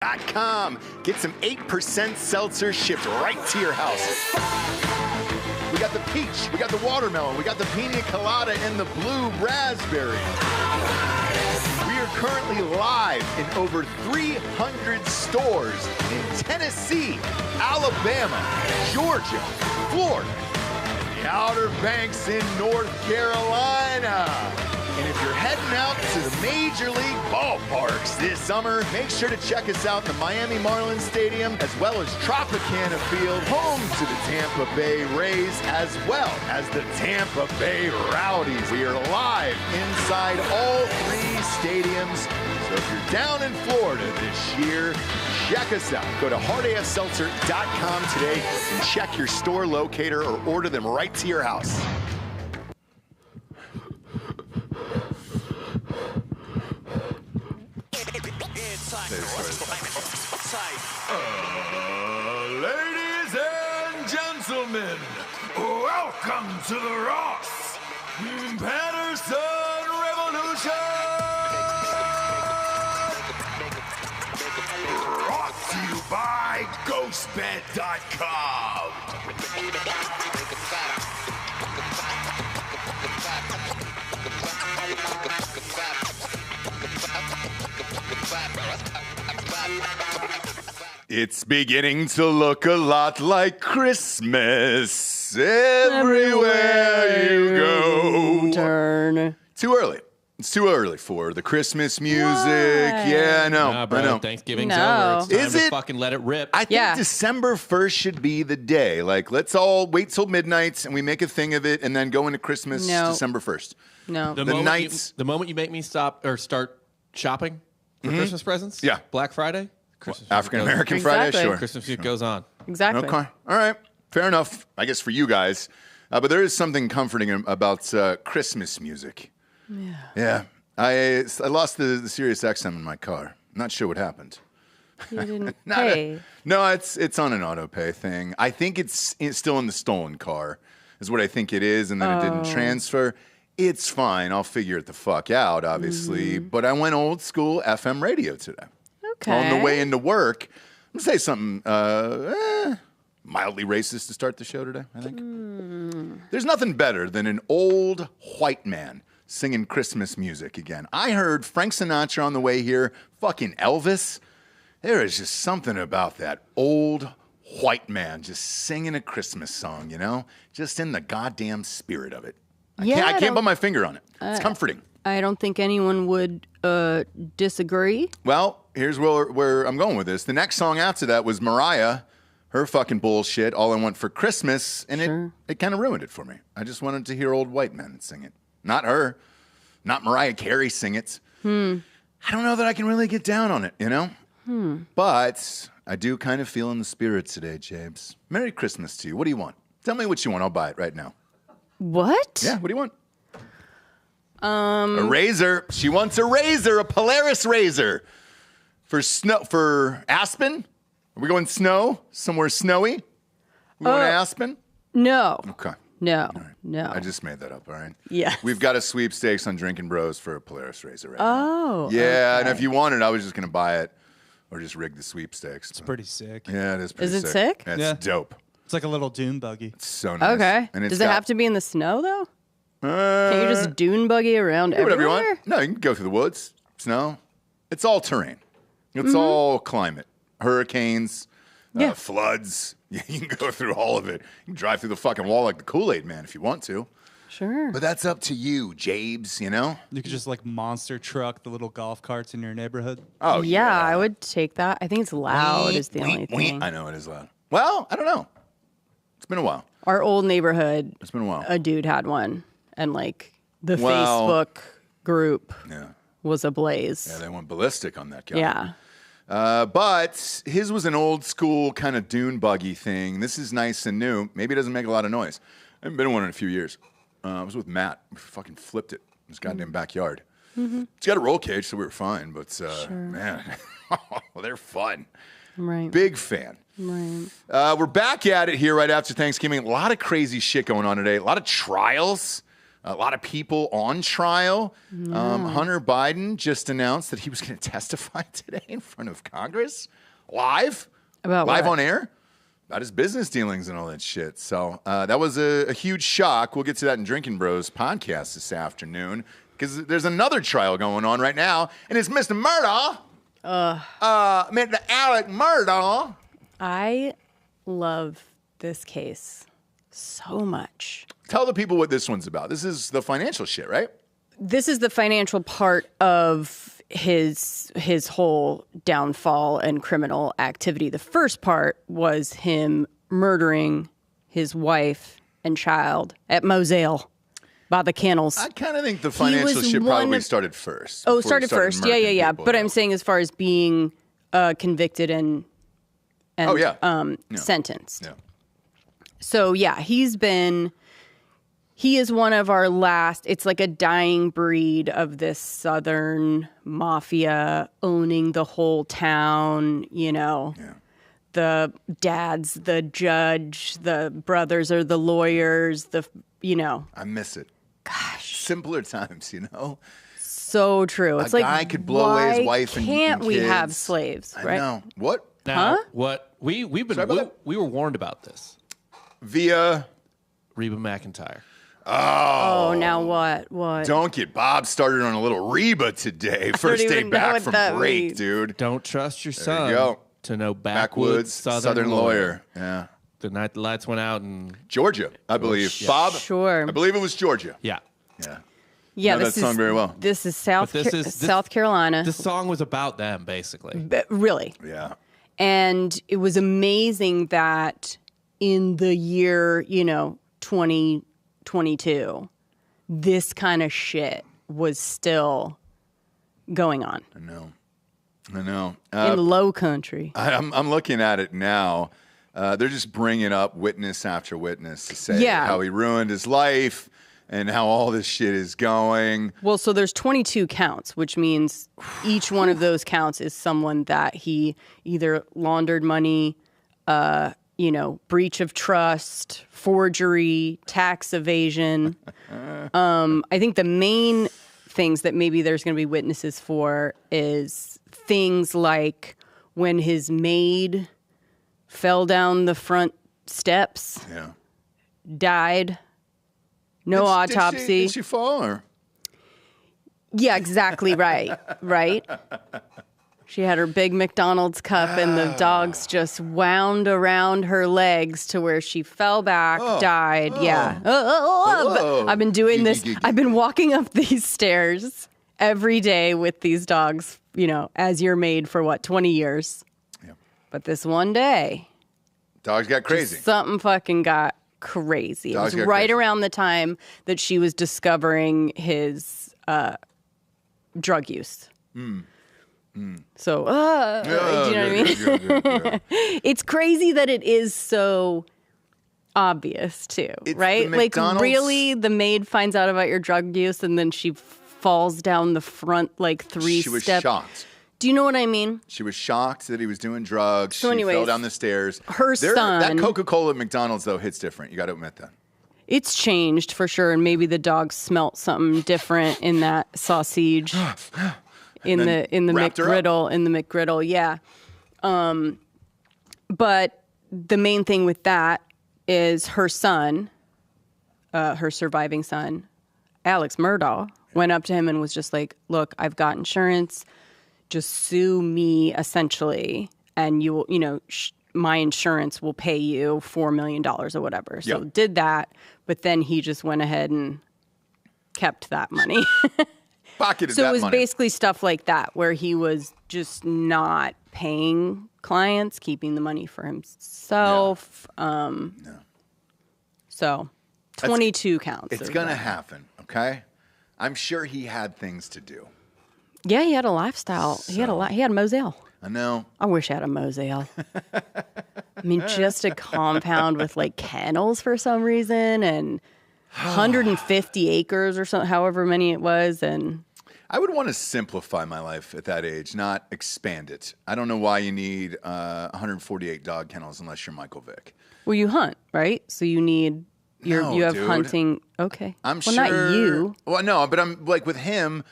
.com. Get some 8% seltzer shipped right to your house. We got the peach, we got the watermelon, we got the pina colada, and the blue raspberry. We are currently live in over 300 stores in Tennessee, Alabama, Georgia, Florida, and the Outer Banks in North Carolina. And if you're heading out to the Major League ballparks this summer, make sure to check us out in the Miami Marlins Stadium, as well as Tropicana Field, home to the Tampa Bay Rays, as well as the Tampa Bay Rowdies. We are live inside all three stadiums. So if you're down in Florida this year, check us out. Go to hardafseltzer.com today and check your store locator or order them right to your house. Ladies and gentlemen, welcome to the Ross Patterson Revolution! Brought to you by GhostBed.com. It's beginning to look a lot like Christmas everywhere you go. Turn. Too early. It's too early for the Christmas music. Why? Yeah, I know. Nah, bro, I know. Thanksgiving's No. over. It's time Is to it? fucking let it rip. I think Yeah. December 1st should be the day. Like, let's all wait till midnight and we make a thing of it and then go into Christmas No. December 1st. No. the moment you make me stop or start shopping for Christmas presents, Yeah. Black Friday, Christmas African American Exactly. Friday, sure. Christmas music goes on. Exactly. Okay. All right. Fair enough, I guess, for you guys. But there is something comforting about Christmas music. Yeah. I lost the Sirius XM in my car. Not sure what happened. You didn't pay. No, it's on an auto pay thing. I think it's still in the stolen car, is what I think it is, and then it didn't transfer. It's fine. I'll figure it the fuck out, obviously. But I went old school FM radio today. Okay. On the way into work. I'm going to say something mildly racist to start the show today, I think. There's nothing better than an old white man singing Christmas music again. I heard Frank Sinatra on the way here, fucking Elvis. There is just something about that old white man just singing a Christmas song, you know? Just in the goddamn spirit of it. I can't put my finger on it. It's comforting. I don't think anyone would disagree. Well, here's where I'm going with this. The next song after that was Mariah, her fucking bullshit, All I Want for Christmas, and it kind of ruined it for me. I just wanted to hear old white men sing it. Not her. Not Mariah Carey sing it. I don't know that I can really get down on it, you know? But I do kind of feel in the spirit today, James. Merry Christmas to you. What do you want? Tell me what you want. I'll buy it right now. What? Yeah, what do you want? A razor. She wants a razor, a Polaris razor. For Aspen? Are we going snow? Somewhere snowy? We going to Aspen? No. Okay. No. All right. No. I just made that up, all right? Yeah. We've got a sweepstakes on Drinking Bros for a Polaris razor right now. Oh. Yeah, okay. and if you wanted, I was just going to buy it or just rig the sweepstakes. It's pretty sick. Yeah, it is pretty Is it sick? It's Yeah. dope. It's like a little dune buggy. It's so nice. Okay. And it's Does it have to be in the snow, though? Can you just dune buggy around do whatever everywhere? you want. No, you can go through the woods, snow. It's all terrain. It's all climate. Hurricanes, Yeah. floods. You can go through all of it. You can drive through the fucking wall like the Kool-Aid Man if you want to. Sure. But that's up to you, Jabes, you know? You could just like monster truck the little golf carts in your neighborhood. Oh, yeah, I would take that. I think it's loud is the only thing. I know it is loud. Well, I don't know. It's been a while. Our old neighborhood, It's been a while. a dude had one, and like the Well, Facebook group Yeah. was ablaze. Yeah, they went ballistic on that guy. Yeah. But his was an old school kind of dune buggy thing. This is nice and new. Maybe it doesn't make a lot of noise. I haven't been in one in a few years. I was with Matt. We fucking flipped it in his goddamn backyard. It's got a roll cage, so we were fine. But man, they're fun. Right. Big fan. Right. We're back at it here right after Thanksgiving. A lot of crazy shit going on today. A lot of trials. A lot of people on trial. Hunter Biden just announced that he was going to testify today in front of Congress, live on air, about his business dealings and all that shit. So that was a huge shock. We'll get to that in Drinking Bros podcast this afternoon because there's another trial going on right now, and it's Mr. Murdaugh. Mr. Alex Murdaugh. I love this case so much. Tell the people what this one's about. This is the financial shit, right? This is the financial part of his whole downfall and criminal activity. The first part was him murdering his wife and child at Moselle by the kennels. I kind of think the financial shit probably started first. Oh, started first. Yeah. But I'm saying as far as being convicted and sentenced. Yeah. So, yeah, he is one of our last, it's like a dying breed of this Southern mafia owning the whole town, you know. Yeah. The dad's the judge, the brothers are the lawyers, I miss it. Gosh. Simpler times, you know. So true. It's a like, guy could blow away his wife and can't we kids. have slaves, right? I know. What? Now, what we were warned about this via Reba McEntire. Oh, now what? What? Don't get Bob started on a little Reba today. First day back from break, means. Dude. Don't trust your son you go. to know backwoods Southern lawyer. Yeah. The night the lights went out in Georgia, I believe. Yeah. Bob? Sure. I believe it was Georgia. Yeah. Yeah, know that song very well. This is South Carolina. The song was about them, basically. Really. Yeah. And it was amazing that in the year, 2022, this kind of shit was still going on. I know. In the low country. I'm looking at it now. They're just bringing up witness after witness to say how he ruined his life and how all this shit is going. Well, so there's 22 counts, which means each one of those counts is someone that he either laundered money, breach of trust, forgery, tax evasion. I think the main things that maybe there's going to be witnesses for is things like when his maid fell down the front steps, died, no autopsy. Did she fall? Or? Yeah, exactly right. Right? She had her big McDonald's cup and the dogs just wound around her legs to where she fell back, died. Yeah. I've been doing this. I've been walking up these stairs every day with these dogs, as your maid for 20 years. Yeah. But this one day, dogs got crazy. Something fucking got crazy. It was right around the time that she was discovering his drug use. So, do you know what I mean? It's crazy that it is so obvious too, right? Like really, the maid finds out about your drug use and then she falls down the front 3 steps. She was shocked. Do you know what I mean? She was shocked that he was doing drugs. So she fell down the stairs. Her son. That Coca-Cola at McDonald's, though, hits different. You got to admit that. It's changed for sure, and maybe the dogs smelt something different in that sausage, in the McGriddle, yeah. But the main thing with that is her son, her surviving son, Alex Murdaugh, went up to him and was just like, "Look, I've got insurance. Just sue me, essentially, and you will, my insurance will pay you $4 million or whatever." So did that, but then he just went ahead and kept that money. Pocketed so that it was money. Basically stuff like that, where he was just not paying clients, keeping the money for himself. So 22 counts. It's going to happen, okay? I'm sure he had things to do. Yeah, he had a lifestyle. So, he had a Moselle. I know. I wish I had a Moselle. I mean, just a compound with kennels for some reason and 150 acres or something, however many it was. And I would want to simplify my life at that age, not expand it. I don't know why you need 148 dog kennels unless you're Michael Vick. Well, you hunt, right? So you need You have dude. hunting. Okay. I'm well, sure. Not you. Well, no, but I'm like with him.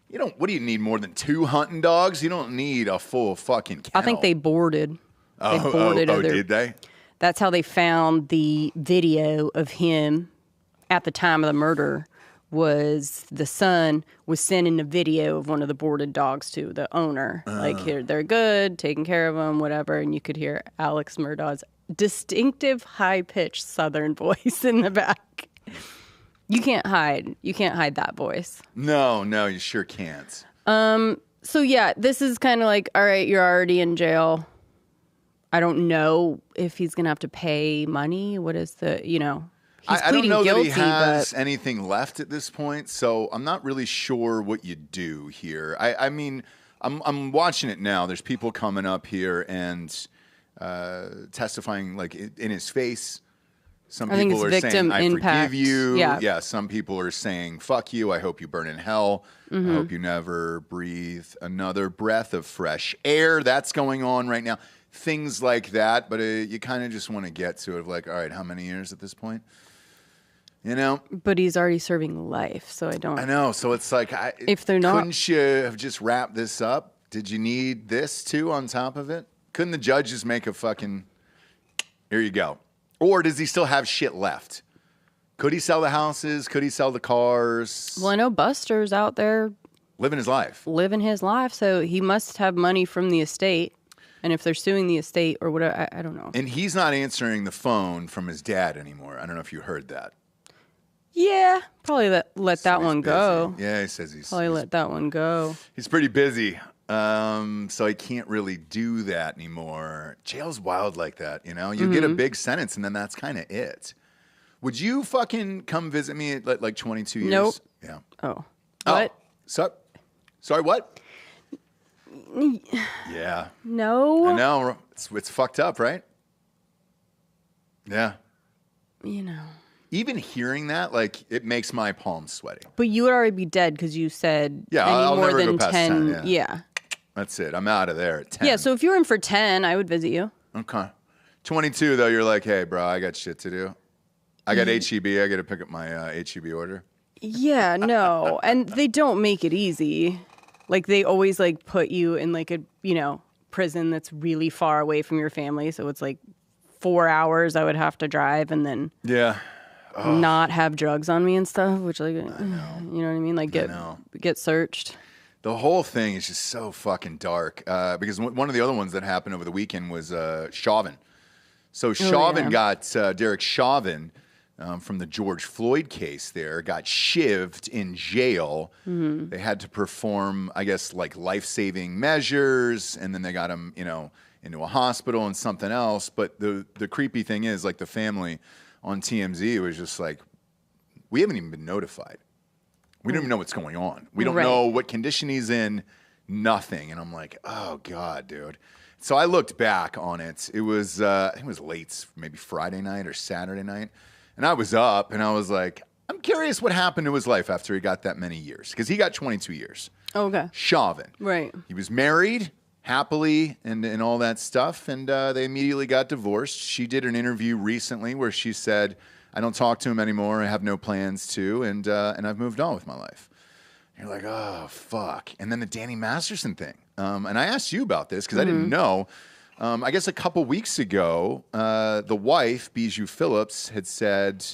You don't. What do you need more than 2 hunting dogs? You don't need a full fucking kennel. I think they boarded. Did they? That's how they found the video of him at the time of the murder. Was the son was sending a video of one of the boarded dogs to the owner, like here they're good, taking care of them, whatever, and you could hear Alex Murdaugh's distinctive high-pitched Southern voice in the back. You can't hide that voice. No, you sure can't. So yeah, this is kind of like, all right, you're already in jail. I don't know if he's gonna have to pay money. What is the He's I don't know guilty, that he has anything left at this point, so I'm not really sure what you do here. I mean, I'm watching it now. There's people coming up here and testifying like in his face. Some people are saying, "I forgive you." Yeah. Some people are saying, "Fuck you. I hope you burn in hell. I hope you never breathe another breath of fresh air." That's going on right now. Things like that, but you kind of just want to get to it. Like, all right, how many years at this point? But he's already serving life, so I don't. I know, so it's like, if they're not, couldn't you have just wrapped this up? Did you need this too on top of it? Couldn't the judge just make a fucking? Here you go. Or does he still have shit left? Could he sell the houses? Could he sell the cars? Well, I know Buster's out there living his life. So he must have money from the estate. And if they're suing the estate or whatever, I don't know. And he's not answering the phone from his dad anymore. I don't know if you heard that. Yeah, probably let that one go. Yeah, he says he's let that one go. He's pretty busy, so he can't really do that anymore. Jail's wild like that, You get a big sentence, and then that's kind of it. Would you fucking come visit me at like 22 years? Nope. Yeah. Oh. What? Sorry, what? Yeah. No. I know. It's fucked up, right? Yeah. Even hearing that, like, it makes my palms sweaty. But you would already be dead because you said I'll more never than go past 10. 10, Yeah. That's it. I'm out of there at 10. Yeah, so if you're in for 10, I would visit you. Okay. 22, though, you're like, hey, bro, I got shit to do. I got HEB. I got to pick up my HEB order. Yeah, no. And they don't make it easy. Like, they always, like, put you in, like, a, prison that's really far away from your family. So it's, like, 4 hours I would have to drive and then... Yeah. Not have drugs on me and stuff, which like, you know what I mean? Like get searched. The whole thing is just so fucking dark because one of the other ones that happened over the weekend was Chauvin. So Chauvin got, Derek Chauvin from the George Floyd case there, got shivved in jail. Mm-hmm. They had to perform, I guess, like life-saving measures, and then they got him, into a hospital and something else. But the creepy thing is, like, the family on TMZ was just like, we haven't even been notified. We don't even know what's going on. We don't know what condition he's in, nothing. And I'm like, oh, God, dude. So I looked back on it. It was, I think it was late, maybe Friday night or Saturday night. And I was up, and I was like, I'm curious what happened to his life after he got that many years. Because he got 22 years. Okay. Chauvin. Right. He was married happily and all that stuff, and they immediately got divorced. She did an interview recently where she said, I don't talk to him anymore, I have no plans to, and I've moved on with my life. And you're like, oh, fuck. And then the Danny Masterson thing. And I asked you about this because I didn't know. I guess a couple weeks ago, the wife, Bijou Phillips, had said,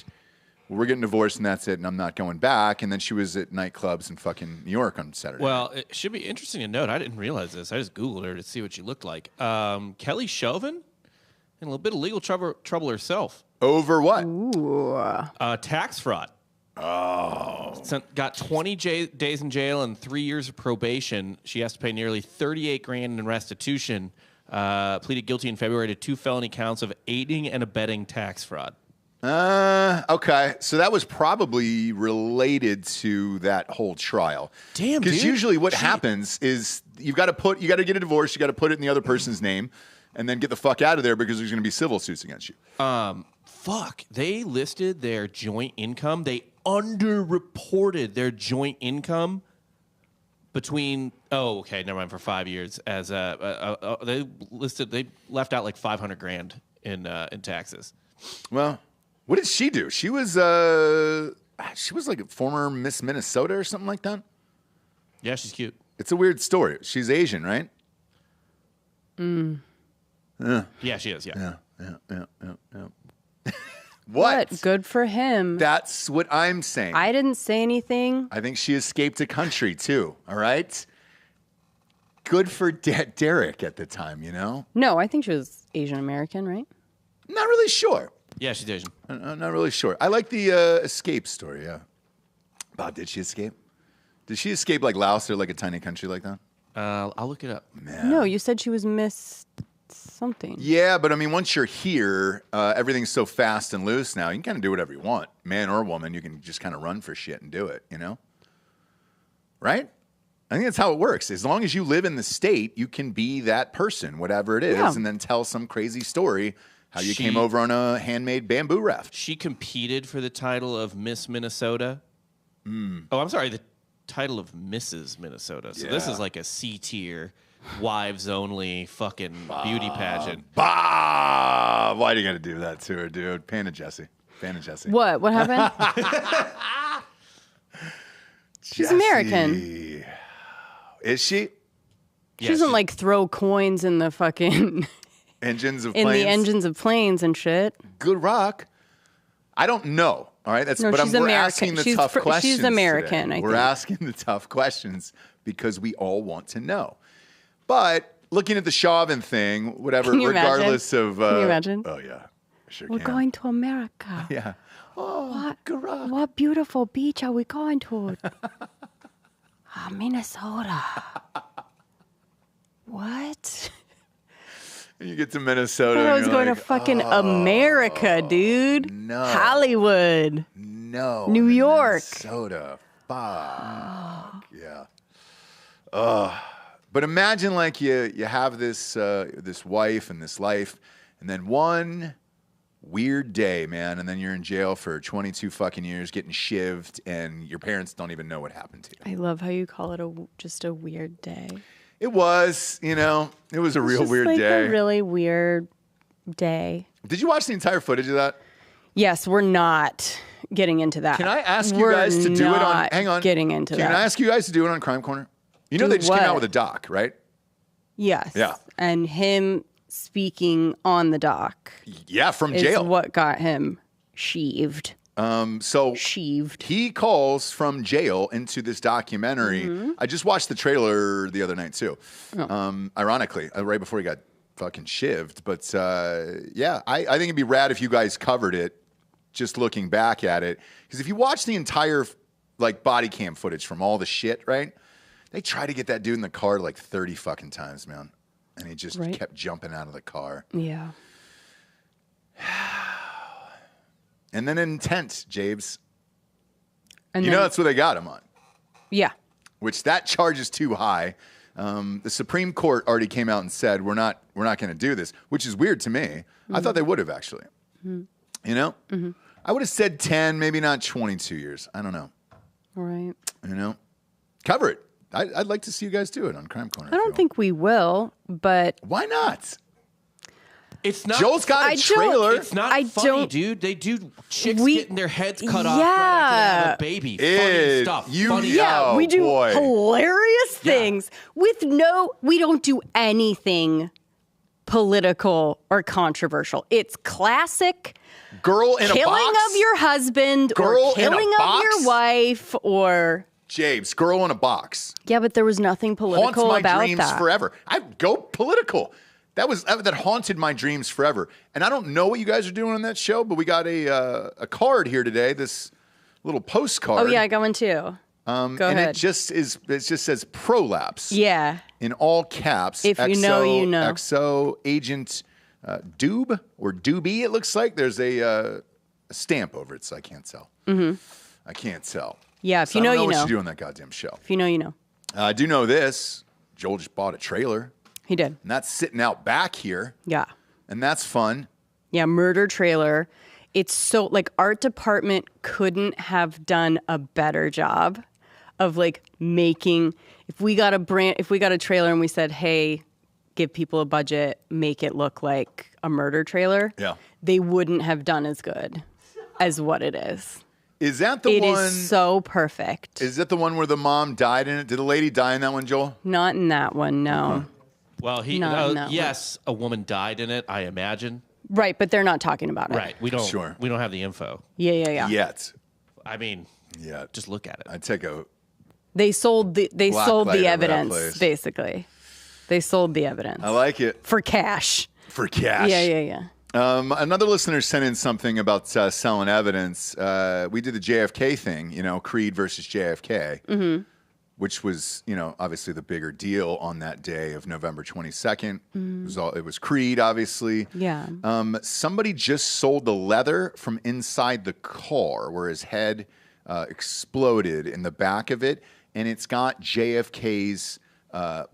we're getting divorced and that's it, and I'm not going back. And then she was at nightclubs in fucking New York on Saturday. Well, it should be interesting to note, I didn't realize this. I just Googled her to see what she looked like. Kelly Chauvin, in a little bit of legal trouble herself. Over what? Ooh. Tax fraud. Oh. Got 20 days in jail and 3 years of probation. She has to pay nearly $38,000 in restitution. Pleaded guilty in February to 2 felony counts of aiding and abetting tax fraud. Okay. So that was probably related to that whole trial. Damn, because usually what happens is you got to get a divorce, you got to put it in the other person's name, and then get the fuck out of there because there's going to be civil suits against you. Fuck. They listed their joint income. They underreported their joint income between. Oh, okay. Never mind. For 5 years, as they left out like $500,000 in taxes. Well, What did she do? She was like a former Miss Minnesota or something like that. Yeah, she's cute. It's a weird story. She's Asian, right? Yeah, she is. Yeah. What? Good for him. That's what I'm saying. I didn't say anything. I think she escaped a country too. All right. Good for Derek at the time, you know? No, I think she was Asian American, right? Not really sure. Yeah, she's Asian. I'm not really sure. I like the escape story, yeah. Bob, did she escape? Did she escape like Laos or like a tiny country like that? I'll look it up. Man. No, you said she was Miss something. Yeah, but I mean, once you're here, everything's so fast and loose now, you can kind of do whatever you want. Man or woman, you can just kind of run for shit and do it, you know? Right? I think that's how it works. As long as you live in the state, you can be that person, whatever it is, and then tell some crazy story how you came over on a handmade bamboo raft. She competed for the title of Miss Minnesota. Oh, I'm sorry, the title of Mrs. Minnesota. So this is like a C tier, wives only fucking beauty pageant. Bob! Why do you got to do that to her, dude? Panda Jessie. What? What happened? She's American. Is she? She doesn't like throw coins in the fucking engines of in planes. the engines of planes and shit. Good rock. I don't know. All right, No, but she's we're American. asking the tough questions. She's American. Today. I We're think. asking the tough questions because we all want to know. But looking at the Chauvin thing, whatever, Can you regardless imagine? of. Can you imagine? Oh yeah, sure. We're going to America. Yeah. Oh, good rock. What beautiful beach are we going to? Minnesota. What? You get to Minnesota. I was and going you're to like, fucking America, dude. No. Hollywood. No. New York. Minnesota. Fuck. Yeah. But imagine like you have this this wife and this life, and then one weird day, man, and then you're in jail for 22 fucking years, getting shivved, and your parents don't even know what happened to you. I love how you call it just a weird day. It was, it was a real weird day. A really weird day. Did you watch the entire footage of that? Yes, we're not getting into that. Can I ask you guys to do it on? Hang on. Getting into that. Can I ask you guys to do it on Crime Corner? You know Do they just came what? out with a doc, right? Yes. Yeah. And him speaking on the dock Yeah, from is jail. what got him sheaved. Sheaved. He calls from jail into this documentary. Mm-hmm. I just watched the trailer the other night too. Ironically, right before he got fucking shivved. But yeah, I think it'd be rad if you guys covered it. Just looking back at it, because if you watch the entire like body cam footage from all the shit, right? They tried to get that dude in the car like 30 fucking times, man, and he just kept jumping out of the car. Yeah. And then intent, Jabes. And you know that's what they got him on. Yeah. Which that charge is too high. The Supreme Court already came out and said we're not going to do this, which is weird to me. Mm-hmm. I thought they would have actually. Mm-hmm. You know, I would have said 10, maybe not 22 years. I don't know. All right. Cover it. I'd like to see you guys do it on Crime Corner. I don't think we will, but why not? It's not. Joel's got a trailer. It's not funny, dude. They do chicks getting their heads cut off right after they have a baby. Funny stuff. Funny. We do hilarious things with we don't do anything political or controversial. It's classic girl in a box. Killing of your husband or killing of your wife or Jabes, girl in a box. Yeah, but there was nothing political Haunts my about dreams that. forever. I go political. That haunted my dreams forever. And I don't know what you guys are doing on that show, but we got a card here today. This little postcard. Oh yeah, I got one too. Go ahead. It just says prolapse. Yeah. In all caps. If you know, you know. XO Agent Doob or Doobie, it looks like. There's a stamp over it, so I can't tell. Mm-hmm. I can't tell. Yeah, if you know, I don't know you know. what you do on that goddamn show. If you know, you know. I do know this. Joel just bought a trailer. He did. And that's sitting out back here. Yeah. And that's fun. Yeah, murder trailer. It's so, like, art department couldn't have done a better job of, like, making, if we got a trailer and we said, hey, give people a budget, make it look like a murder trailer, yeah, they wouldn't have done as good. as what it is. Is that the It one? is so perfect. Is that the one where the mom died in it? Did the lady die in that one, Joel? Not in that one, no. Well, Not in that yes, a woman died in it, I imagine. Right, but they're not talking about it. Right. We don't have the info. Yeah. Yet. I mean, just look at it. I'd take a... They sold the light evidence, basically. They sold the evidence. I like it. For cash. For cash. Yeah. Another listener sent in something about selling evidence. We did the JFK thing, Creed versus JFK, which was, obviously the bigger deal on that day of November 22nd. It was Creed, obviously. Yeah. Somebody just sold the leather from inside the car where his head exploded in the back of it, and it's got JFK's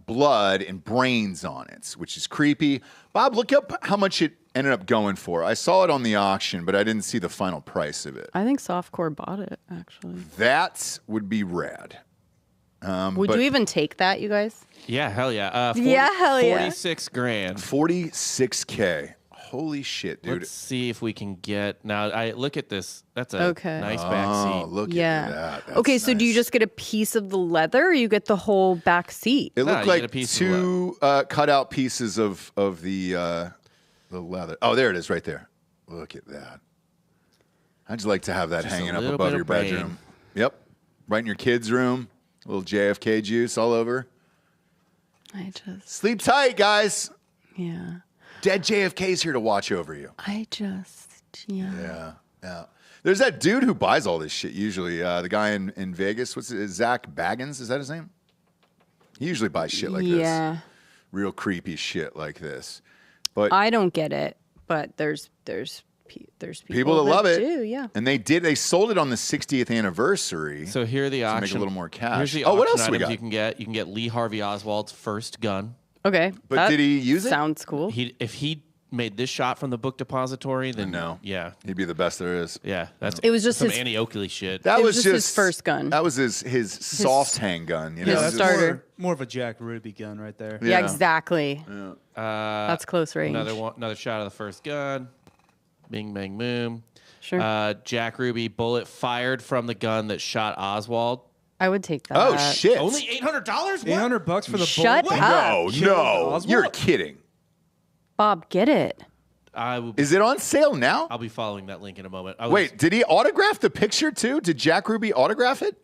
blood and brains on it, which is creepy. Bob, look up how much it ended up going for. I saw it on the auction, but I didn't see the final price of it. I think Softcore bought it, actually. That would be rad. Would you even take that, you guys? Yeah, hell yeah. Hell yeah. 46 grand. $46K. Holy shit, dude. Let's see if we can get... Now, I look at this. That's a nice back seat. Look at that. That's Okay, so do you nice. just get a piece of the leather or you get the whole back seat? It looked you get a like piece of two cutout pieces of the leather. Oh, there it is right there. Look at that. I'd just like to have that Just a hanging up little above bit your of brain. bedroom. Yep. Right in your kid's room. A little JFK juice all over. Sleep tight, guys. Yeah. Dead JFK's here to watch over you. Yeah. Yeah. There's that dude who buys all this shit usually. The guy in Vegas. What's it? Zach Baggins? Is that his name? He usually buys shit like this. Yeah. Real creepy shit like this. But I don't get it, but there's people that love it. do, yeah. And they sold it on the 60th anniversary. So here are the to auction. make a little more cash. Here's the Oh, what auction else we items got? you can get. You can get Lee Harvey Oswald's first gun. Okay. But that did he use it? Sounds cool. If he made this shot from the book depository, then No. yeah, He'd be the best there is. yeah, that's It was just some his- Annie Oakley shit. That It was was just his first gun. That was his soft handgun. his Just- starter. More of a Jack Ruby gun right there. Yeah, exactly. Yeah. That's close range. Another shot of the first gun. Bing bang boom. Sure. Jack Ruby bullet fired from the gun that shot Oswald. I would take that. Oh shit! Only $800. $800 for the Shut bullet? up. No, Killed no, Oswald? you're kidding. Bob, get it. Is it on sale now? I'll be following that link in a moment. Wait, did he autograph the picture too? Did Jack Ruby autograph it?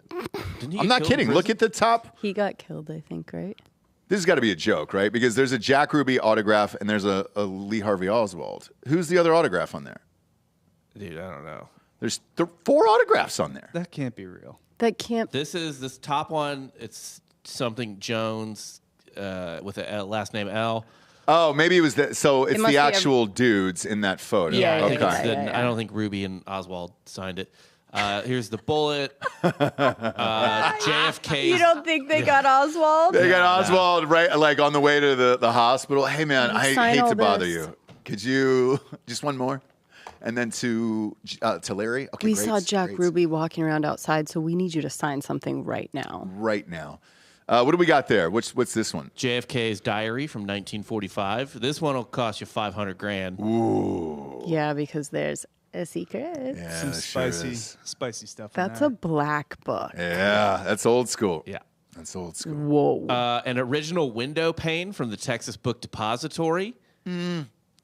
I'm not kidding. Look at the top. He got killed, I think, right? This has got to be a joke, right? Because there's a Jack Ruby autograph and there's a Lee Harvey Oswald. Who's the other autograph on there? Dude, I don't know. There's 4 autographs on there. That can't be real. That can't. This top one. It's something Jones with a last name L. Oh, maybe it was that. So it's must the be actual dudes in that photo. Yeah, I yeah, think okay. it's the, yeah. I don't think Ruby and Oswald signed it. Here's the bullet. JFK. You don't think they got Oswald? They got Oswald right, like on the way to the hospital. Hey man, I Sign hate all to bother this. you. Could you just one more, and then to Larry? Okay, We great, saw Jack great. Ruby walking around outside, so we need you to sign something right now. right now. What do we got there? What's this one? JFK's diary from 1945. This one will cost you $500,000. Ooh, Yeah, because there's a secret. yeah, Some that sure spicy stuff. That's in a there. black book. Yeah, that's old school. Yeah. That's old school. Whoa. An original window pane from the Texas Book Depository.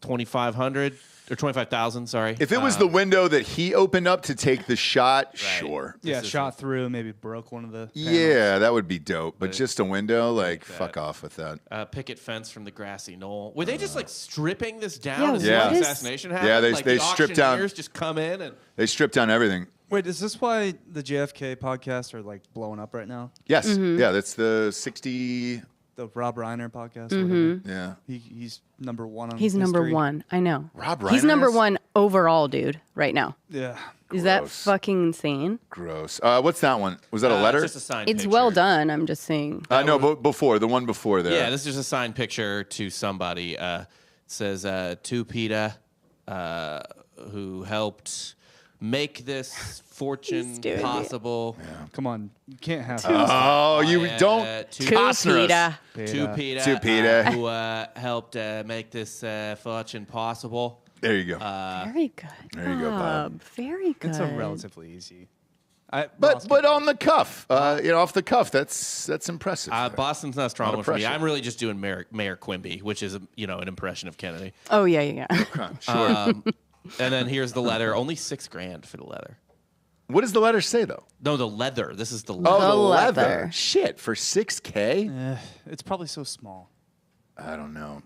2,500 or 25,000. Sorry. If it was the window that he opened up to take the shot, sure. Yeah, shot through, maybe broke one of the panels. Yeah, that would be dope. But just a window, like, fuck off with that. Picket fence from the grassy knoll. Were they just like stripping this down Yeah, as what the is- assassination happened? Yeah, like they the stripped down- auctioneers just come in and They stripped down everything. Wait, is this why the JFK podcasts are like blowing up right now? Yes. Mm-hmm. Yeah, that's the 60. The Rob Reiner podcast. Or Mm-hmm. whatever. Yeah. He's number one on He's number history. one. I know. Rob He's Reiner number is? one overall, dude, right now. Yeah. Is that Gross. fucking insane? Gross. What's that one? Was that a letter? It's just a signed It's picture. well done. I'm just saying. No, but before. The one before there. Yeah, this is just a signed picture to somebody. It says to Peter, who helped make this fortune He's doing it. possible. Come on. You can't have Oh, you don't. to Costner us. Peter. To Peter, To Peter. who helped make this fortune possible. There you go. Very good. There you go, Bob. Very good. It's a relatively easy. But on the cuff, off the cuff, that's impressive. Boston's not strong enough for me. pressure. I'm really just doing Mayor Quimby, which is an impression of Kennedy. Oh yeah. Sure. And then here's the leather. Only $6,000 for the leather. What does the letter say though? No, the leather. This is the leather. Oh, the leather. leather. Shit, for $6,000? It's probably so small. I don't know.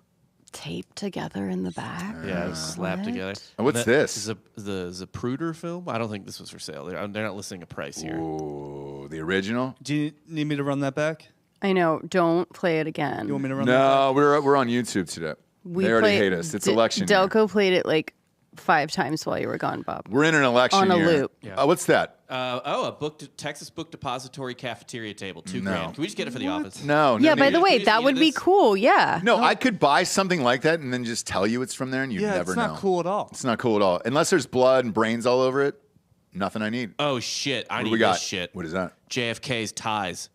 Taped together in the back. Yeah, it was slapped together. What's And this? The Zapruder film. I don't think this was for sale. They're not listing a price here. Ooh, the original? Do you need me to run that back? I know. Don't play it again. You want me to run that No, we're on YouTube today. They already hate us. It's election year. Delco played it like 5 times while you were gone, Bob. We're in an election On a year. loop. Yeah. What's that? A Texas Book Depository cafeteria table, $2,000. Can we just get it for the office? No. Yeah, by the way, we that just would be needed this? cool. Yeah. No, I could buy something like that and then just tell you it's from there, and you'd Yeah, never it's know. not cool at all. It's not cool at all. Unless there's blood and brains all over it, nothing I need. Oh, shit. I What do need we got? this shit. What is that? JFK's ties.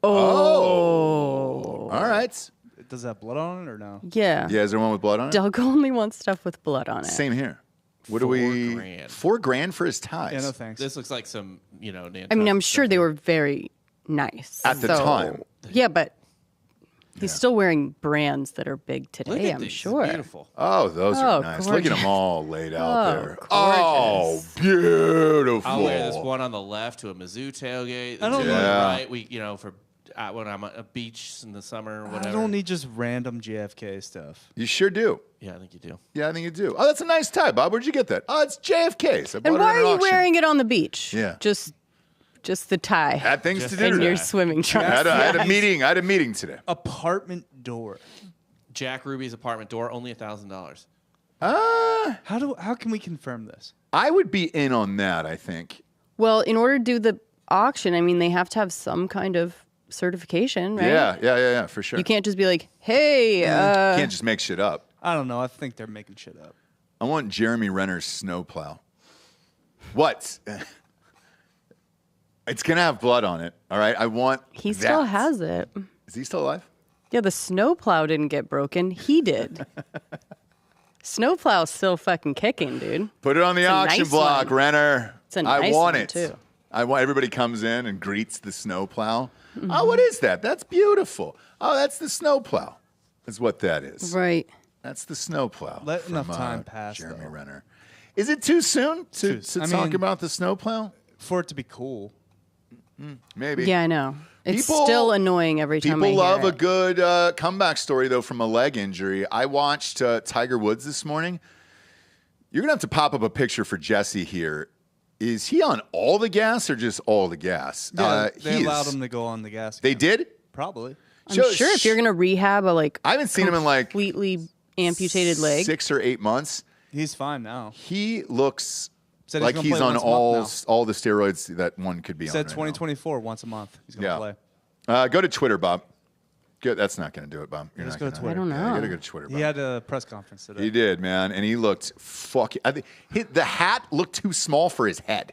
Oh. All right. Does that have blood on it or no? Yeah. Yeah, is there one with blood on it? Delco only wants stuff with blood on it. Same here. What do we? $4,000. $4,000 for his ties. Yeah, no thanks. This looks like some, I mean, I'm sure they were very nice. At the time. Yeah, but he's still wearing brands that are big today, Look at I'm these. sure. Beautiful. Oh, those are Oh, nice. Look at gorgeous. them all laid out Oh, there. gorgeous. Oh, beautiful. I'll wear this one on the left to a Mizzou tailgate. I don't the know. right. For when I'm at a beach in the summer or whatever. I don't need just random JFK stuff. You sure do. Yeah, I think you do. Yeah, I think you do. Oh, that's a nice tie, Bob. Where'd you get that? Oh, it's JFK's. I bought And it why at are an you auction. wearing it on the beach? Yeah. Just the tie Had things to do and today. your swimming trunks. I had a meeting. I had a meeting today. Apartment door. Jack Ruby's apartment door, only $1,000. How can we confirm this? I would be in on that, I think. Well, in order to do the auction, I mean, they have to have some kind of certification, right? Yeah, for sure. You can't just be like, hey, You can't just make shit up. I don't know. I think they're making shit up. I want Jeremy Renner's snowplow. What? It's going to have blood on it, all right? I want he that. still has it. Is he still alive? Yeah, the snowplow didn't get broken. He did. Snowplow's still fucking kicking, dude. Put it on the It's a auction nice block, one. Renner. It's a I nice want one, it. too. I want everybody comes in and greets the snowplow. Oh, what is that? That's beautiful. Oh, that's the snowplow. Is what that is. Right. That's the snowplow. Let from, enough time pass, Jeremy though. Renner. Is it too soon to I talk mean- about the snowplow? For it to be cool. Maybe. Yeah, I know. It's People- still annoying every time I People hear love a it. good comeback story, though, from a leg injury. I watched Tiger Woods this morning. You're going to have to pop up a picture for Jesse here. Is he on all the gas or just all the gas? Yeah, they he allowed is- him to go on the gas. They again. did? Probably. I'm sure if you're going to rehab a I haven't seen him in like completely amputated leg. 6 or 8 months. He's fine now. He looks Said like gonna he's play on once a month all the steroids that one could be Said on. 2024 once a month. He's gonna play. Go to Twitter, Bob. Good. That's not going to do it, Bob. You're Just not go to gonna- Twitter. I don't Yeah, you know. got to go to Twitter, Bob. He had a press conference today. He did, man, and he looked fucking. The hat looked too small for his head.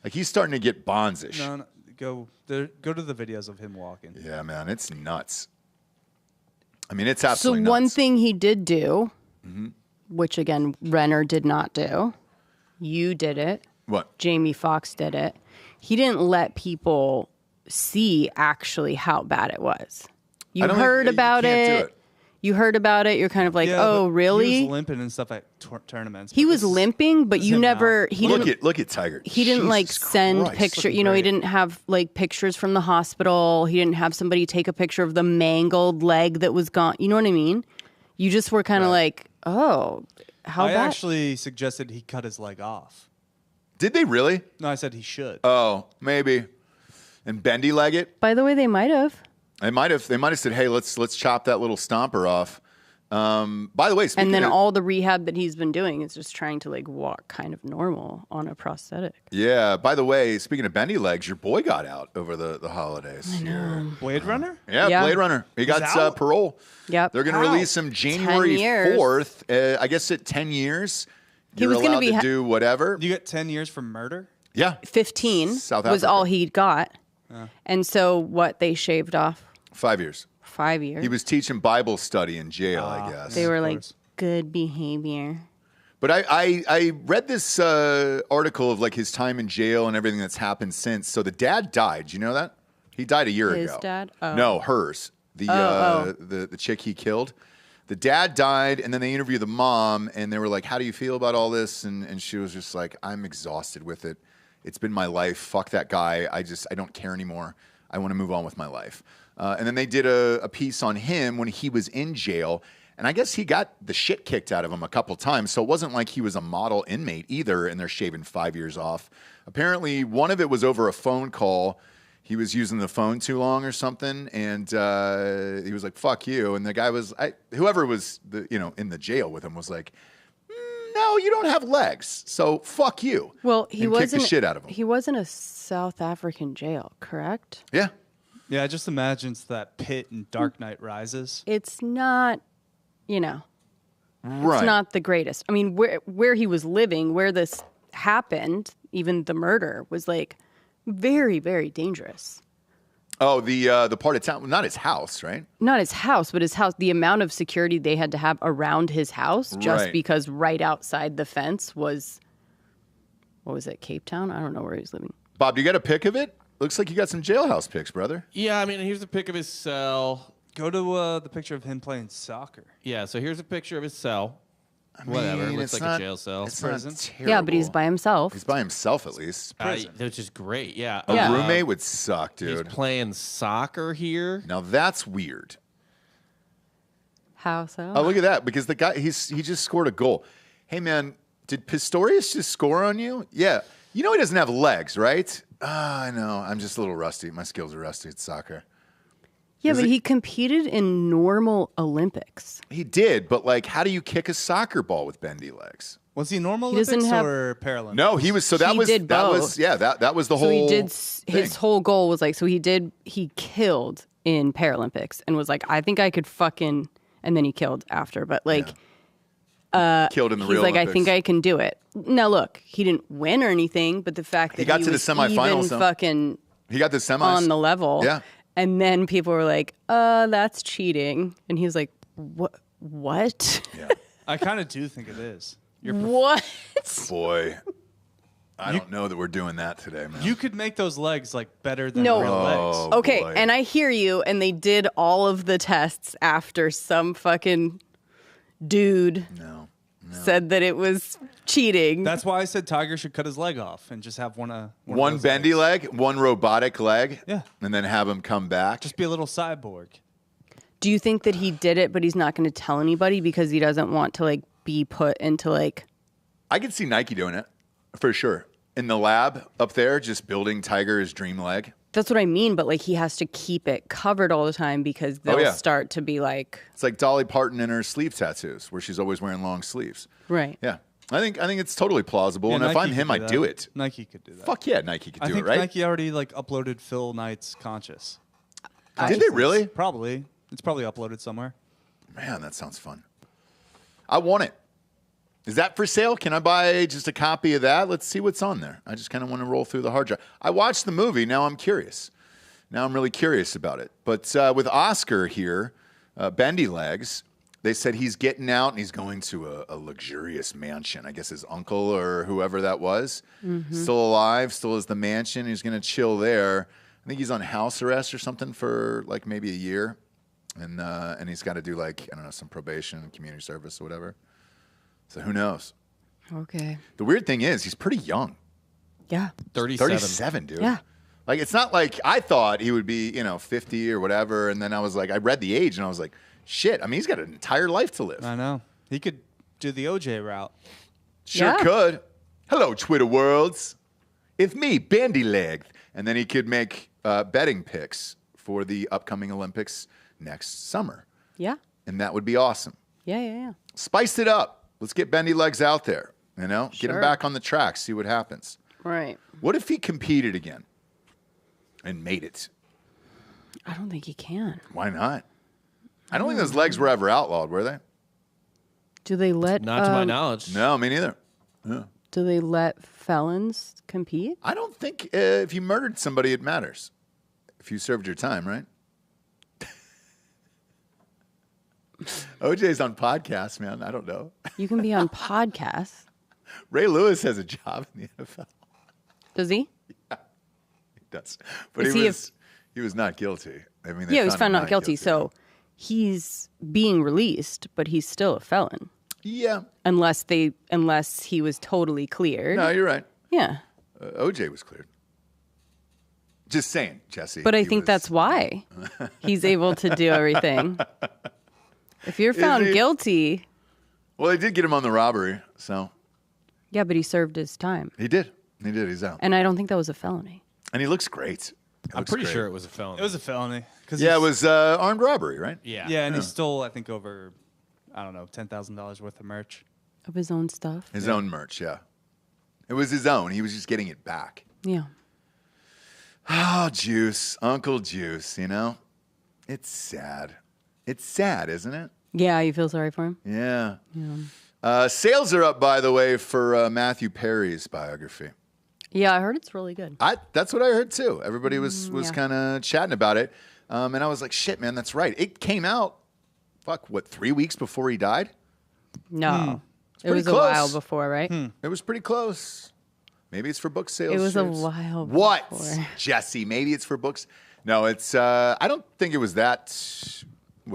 Like he's starting to get Bonds-ish. No, go to the videos of him walking. Yeah, man, it's nuts. I mean, it's So absolutely one nuts. thing he did do, which again Renner did not do, you did it. What? Jamie Foxx did it. He didn't let people see actually how bad it was. You I don't think- heard you about can't do it. it. You heard about it. You're kind of like, Yeah, oh, but really? He was limping and stuff at tournaments. He but was this is- limping, but this is you him now. never. He didn't. Look at Tiger. He didn't like Jesus send Christ. picture. looking You know, he great. didn't have like pictures from the hospital. He didn't have somebody take a picture of the mangled leg that was gone. You know what I mean? You just were kind of like, oh, how I bad? actually suggested he cut his leg off. Did they really? No, I said he should. Oh, maybe. And bendy leg it. By the way, they might have. They might have said, "Hey, let's chop that little stomper off." By the way, speaking And then of, all the rehab that he's been doing is just trying to like walk kind of normal on a prosthetic. yeah. By the way, speaking of bendy legs, your boy got out over the holidays. Here. Blade Runner? Yeah, Yeah. Blade Runner. He got out? parole. Yep. They're going to How? release him January years. 4th. I guess at 10 years, He you're was gonna allowed be to do whatever. You get 10 years for murder? Yeah. 15 South was Africa. all he got. And so what they shaved off 5 years. 5 years. He was teaching Bible study in jail, I guess. they were like course. good behavior. But I read this article of like his time in jail and everything that's happened since. So the dad died. Do you know that? He died a year ago. His dad? Oh. No, hers. The chick he killed. The dad died, and then they interviewed the mom, and they were like, how do you feel about all this? And she was just like, I'm exhausted with it. It's been my life. Fuck that guy. I don't care anymore. I want to move on with my life. And then they did a piece on him when he was in jail, and I guess he got the shit kicked out of him a couple times, so it wasn't like he was a model inmate either, and they're shaving 5 years off. Apparently, one of it was over a phone call. He was using the phone too long or something, and he was like, fuck you. And the guy was, whoever was in the jail with him was like, no, you don't have legs, so fuck you. Well, he wasn't. Kicked the shit out of him. He was in a South African jail, correct? Yeah. Yeah, just imagine that pit in Dark Knight Rises. It's not, Right. it's not the greatest. I mean, where he was living, where this happened, even the murder was like very, very dangerous. Oh, the part of town, not his house, right? Not his house, but his house. The amount of security they had to have around his house, just Right. because right outside the fence was, what was it, Cape Town? I don't know where he was living. Bob, do you got a pic of it? Looks like you got some jailhouse pics, brother. Yeah, I mean, here's a pic of his cell. Go to the picture of him playing soccer. Yeah, so here's a picture of his cell. I Whatever, mean, looks it's like a not- jail cell. It's Prison. not terrible. Yeah, but he's by himself. He's by himself at least. Which is great, yeah. A Yeah. roommate would suck, He's dude. playing soccer here. Now that's weird. How so? Oh, look at that! Because the guy he just scored a goal. Hey man, did Pistorius just score on you? Yeah. You know he doesn't have legs, right? I know. I'm just a little rusty. My skills are rusty at soccer. Yeah, Is but it- he competed in normal Olympics. He did, but like, how do you kick a soccer ball with bendy legs? Was he normal He doesn't Olympics have- or Paralympics? No, he was. So that He was did that both. was that was the So whole. he did. thing. His whole goal was like, so he killed in Paralympics and was like, I think I could fucking, and then he killed after, but like. Killed in the He's real like, Olympics. I think I can do it. Now, look, he didn't win or anything, but the fact that He got to the was semifinals, even though. fucking He got the semis on the level. Yeah. And then people were like, that's cheating. And he was like, what? Yeah. I kind of do think it is. What? Boy, I don't know that we're doing that today, man. You could make those legs like better than No. real legs. Oh, Okay, boy. and I hear you, and they did all of the tests after some fucking dude No. said that it was cheating. That's why I said Tiger should cut his leg off and just have one of One those bendy legs. leg, one robotic leg, Yeah. and then have him come back. Just be a little cyborg. Do you think that he did it, but he's not going to tell anybody because he doesn't want to like be put into like? I could see Nike doing it for sure. In the lab up there, just building Tiger's dream leg. That's what I mean, but like he has to keep it covered all the time because they'll yeah. start to be like, It's like Dolly Parton in her sleeve tattoos, where she's always wearing long sleeves. right. Yeah, I think it's totally plausible. Yeah, and if Nike I'm could him, I'd that. do it. Nike could do that. Fuck yeah, Nike could I do think it, right? Nike already like uploaded Phil Knight's Conscious. Did they really? Probably. It's probably uploaded somewhere. Man, that sounds fun. I want it. Is that for sale? Can I buy just a copy of that? Let's see what's on there. I just kind of want to roll through the hard drive. I watched the movie. Now I'm curious. Now I'm really curious about it. But with Oscar here, Bendy Legs, they said he's getting out and he's going to a luxurious mansion. I guess his uncle or whoever that was, still alive, still has the mansion. He's going to chill there. I think he's on house arrest or something for like maybe a year. And he's got to do like, I don't know, some probation, community service or whatever. So who knows? Okay. The weird thing is he's pretty young. Yeah. 37, dude. Yeah. Like, it's not like I thought he would be, 50 or whatever. And then I was like, I read the age and I was like, shit. I mean, he's got an entire life to live. I know. He could do the OJ route. Sure Yeah. could. Hello, Twitter worlds. It's me, Bandy Leg. And then he could make betting picks for the upcoming Olympics next summer. Yeah. And that would be awesome. Yeah. Spice it up. Let's get Bendy Legs out there, get him Sure. back on the track, see what happens. Right. What if he competed again and made it? I don't think he can. Why not? I don't think those legs were ever outlawed, were they? Do they let Not to my knowledge. No, me neither. Do they let felons compete? I don't think if you murdered somebody, it matters. If you served your time, right? OJ's on podcasts, man. I don't know. You can be on podcasts. Ray Lewis has a job in the NFL. Does he? Yeah, he does. But he was not guilty. I mean, he was found not guilty. So he's being released, but he's still a felon. Yeah. Unless he was totally cleared. No, you're right. Yeah. OJ was cleared. Just saying, Jesse. But I think that's why he's able to do everything. If you're found guilty. Well, they did get him on the robbery, so. Yeah, but he served his time. He did. He's out. And I don't think that was a felony. And he looks great. I'm pretty sure it was a felony. It was a felony. Yeah, it was armed robbery, right? Yeah. Yeah, and he stole, I think, over, I don't know, $10,000 worth of merch. Of his own stuff. His own merch, yeah. It was his own. He was just getting it back. Yeah. Oh, Juice. Uncle Juice, you know? It's sad. It's sad, isn't it? Yeah, you feel sorry for him? Yeah. Sales are up, by the way, for Matthew Perry's biography. Yeah, I heard it's really good. That's what I heard, too. Everybody was kind of chatting about it. And I was like, shit, man, that's right. It came out, 3 weeks before he died? No. It was close. a while before, right? It was pretty close. Maybe it's for book sales. It was shirts. a while What? before. Jesse, maybe it's for books. No, it's, I don't think it was that.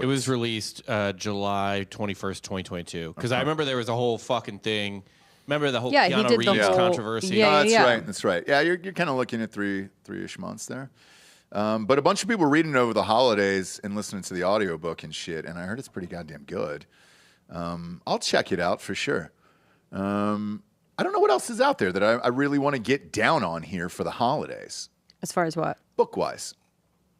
It was released July 21st, 2022. Because I remember there was a whole fucking thing. Remember the whole Yeah, he Keanu did the Reeves whole- controversy? Yeah, That's right. Yeah, you're kind of looking at three-ish months there. But a bunch of people were reading it over the holidays and listening to the audiobook and shit, and I heard it's pretty goddamn good. I'll check it out for sure. I don't know what else is out there that I really want to get down on here for the holidays. As far as what? Book-wise.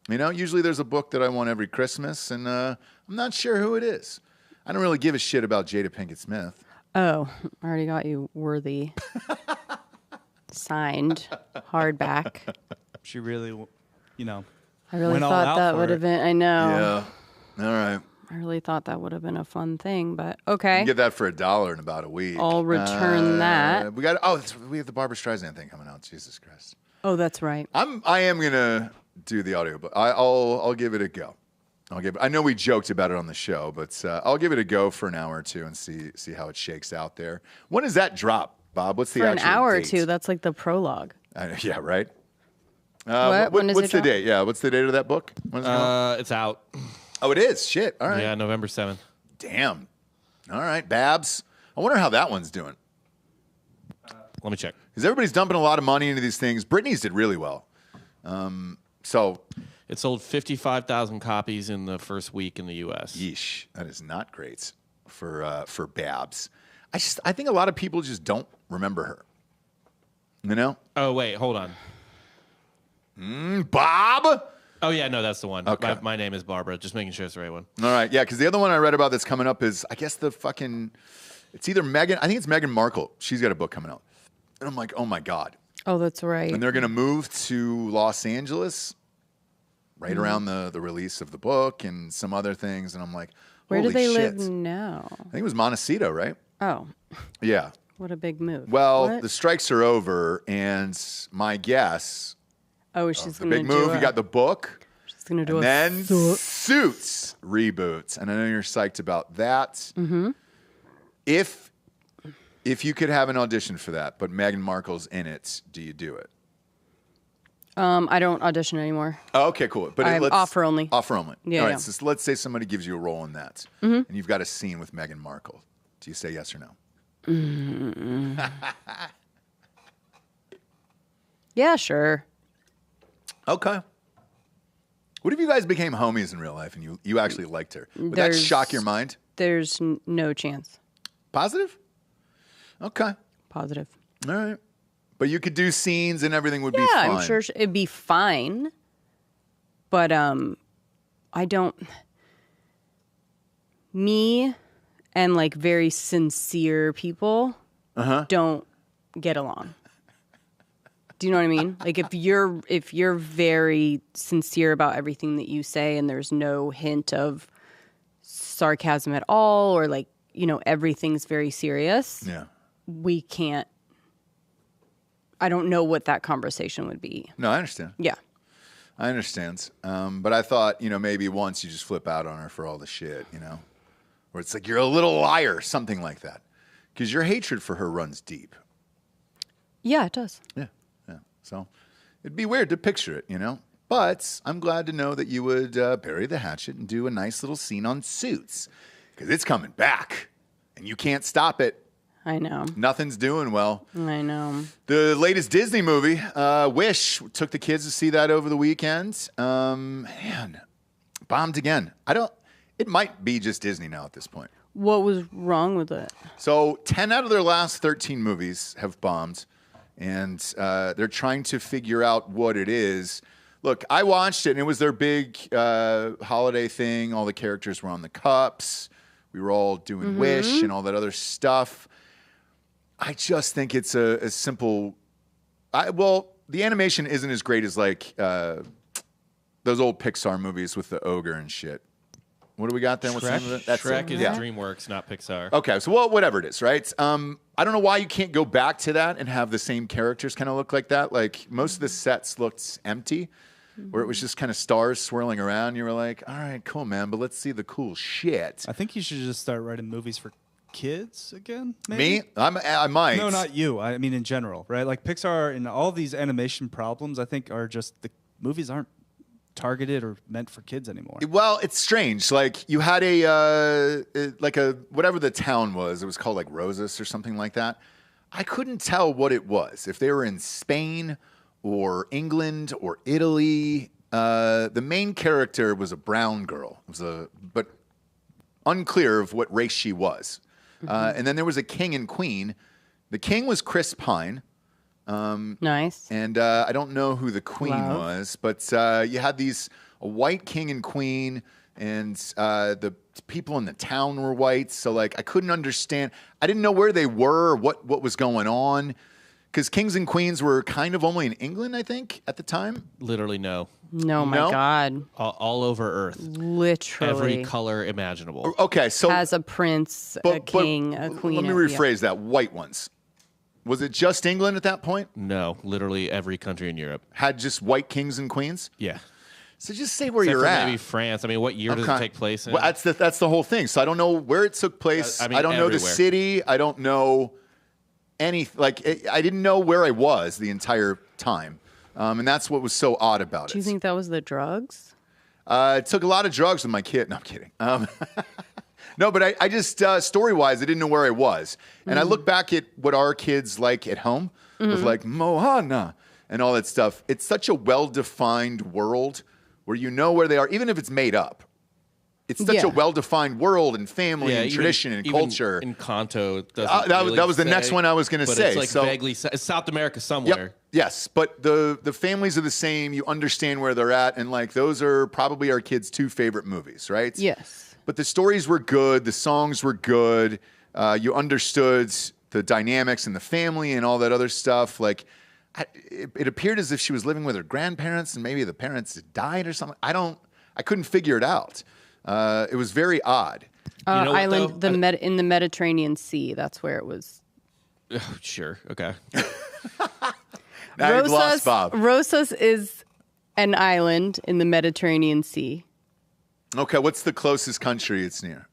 You know, usually there's a book that I want every Christmas, and I'm not sure who it is. I don't really give a shit about Jada Pinkett Smith. Oh, I already got you Worthy. Signed, hardback. She really, I really went all thought out that for would it. have been, I know. Yeah. All right. I really thought that would have been a fun thing, but okay. You can get that for $1 in about a week. I'll return that. We have the Barbra Streisand thing coming out. Jesus Christ. Oh, that's right. I am gonna do the audiobook. I'll give it a go. I know we joked about it on the show, but I'll give it a go for an hour or two and see how it shakes out there. When does that drop, Bob? What's the For an actual hour or date? two, that's like the prologue. Yeah, right. When does what's it the drop? date? Yeah, what's the date of that book? When's it going? It's out. Oh, it is. Shit. All right. Yeah, November 7th. Damn. All right, Babs. I wonder how that one's doing. Let me check. Because everybody's dumping a lot of money into these things. Britney's did really well. So, It sold 55,000 copies in the first week in the U.S. yeesh, that is not great for Babs. I think a lot of people just don't remember her. You know? Oh, wait, hold on. Bob? Oh, yeah, no, that's the one. Okay. My name is Barbara. Just making sure it's the right one. All right, yeah, because the other one I read about that's coming up is, I guess it's either Meghan, I think it's Meghan Markle. She's got a book coming out. And I'm like, oh my God. Oh, that's right. And they're going to move to Los Angeles right around the release of the book and some other things. And I'm like, Where do holy they shit. live now? I think it was Montecito, right? Oh, Yeah. what a big move. Well, What? the strikes are over, and my guess, Oh, she's the going to big do move, you got the book, She's going to do and then a Suits reboots. And I know you're psyched about that. Mm-hmm. If you could have an audition for that, but Meghan Markle's in it, do you do it? I don't audition anymore. Oh, okay, cool. But I'm offer only. Offer only. Yeah, All right, yeah. so let's say somebody gives you a role in that, and you've got a scene with Meghan Markle. Do you say yes or no? Yeah, sure. Okay. What if you guys became homies in real life and you actually liked her? Would that shock your mind? There's no chance. Positive? Okay. Positive. All right. But you could do scenes and everything would be Yeah, fine. I'm sure it'd be fine. But I don't. Me and like very sincere people don't get along. Do you know what I mean? Like if you're very sincere about everything that you say and there's no hint of sarcasm at all, or like, everything's very serious. Yeah. We can't. I don't know what that conversation would be. No, I understand. Yeah. I understand. But I thought, maybe once you just flip out on her for all the shit, Or it's like, you're a little liar, something like that. Because your hatred for her runs deep. Yeah, it does. Yeah. So it'd be weird to picture it, But I'm glad to know that you would bury the hatchet and do a nice little scene on Suits. Because it's coming back. And you can't stop it. I know. Nothing's doing well. I know. The latest Disney movie, Wish, took the kids to see that over the weekend. Man, bombed again. It might be just Disney now at this point. What was wrong with it? So 10 out of their last 13 movies have bombed, and they're trying to figure out what it is. Look, I watched it, and it was their big holiday thing. All the characters were on the cups. We were all doing Wish and all that other stuff. I just think it's a simple... the animation isn't as great as like those old Pixar movies with the ogre and shit. What do we got then? What's the name of it? Shrek is DreamWorks, not Pixar. Okay, so whatever it is, right? I don't know why you can't go back to that and have the same characters kind of look like that. Like most of the sets looked empty, where it was just kind of stars swirling around. You were like, all right, cool, man, but let's see the cool shit. I think you should just start writing movies for kids again, maybe? Me? I might. No, not you. I mean, in general, right? Like Pixar and all these animation problems, I think, are just the movies aren't targeted or meant for kids anymore. Well, it's strange. Like you had whatever the town was. It was called like Rosas or something like that. I couldn't tell what it was. If they were in Spain or England or Italy. The main character was a brown girl. But unclear of what race she was. And then there was a king and queen. The king was Chris Pine. Nice. And I don't know who the queen was, but you had a white king and queen, and the people in the town were white. So like I couldn't understand. I didn't know where they were, or what was going on, because kings and queens were kind of only in England, I think, at the time. Literally no. No, my God. All over Earth. Literally. Every color imaginable. Okay, so as a prince, a king, a queen. Let me rephrase that. White ones. Was it just England at that point? No, literally every country in Europe had just white kings and queens? Yeah. So just say where Except you're for at. Maybe France. I mean, what year does it take place in? Well, that's the whole thing. So I don't know where it took place. I don't know the city. I don't know I didn't know where I was the entire time. And that's what was so odd about it. Do you think that was the drugs? It took a lot of drugs with my kid. No, I'm kidding. No, but I just, story-wise, I didn't know where I was. And I look back at what our kids like at home with like Moana and all that stuff. It's such a well-defined world where you know where they are, even if it's made up. It's such a well-defined world and family and tradition and culture. Encanto doesn't that was the next one I was going to say. It's like vaguely South America somewhere. Yep. Yes, but the families are the same. You understand where they're at, and like those are probably our kids' two favorite movies, right? Yes. But the stories were good. The songs were good. You understood the dynamics and the family and all that other stuff. Like it appeared as if she was living with her grandparents and maybe the parents had died or something. I couldn't figure it out. It was very odd. Island in the Mediterranean Sea. That's where it was. Oh, sure. Okay. Now you've lost Bob. Rosas is an island in the Mediterranean Sea. Okay, what's the closest country it's near?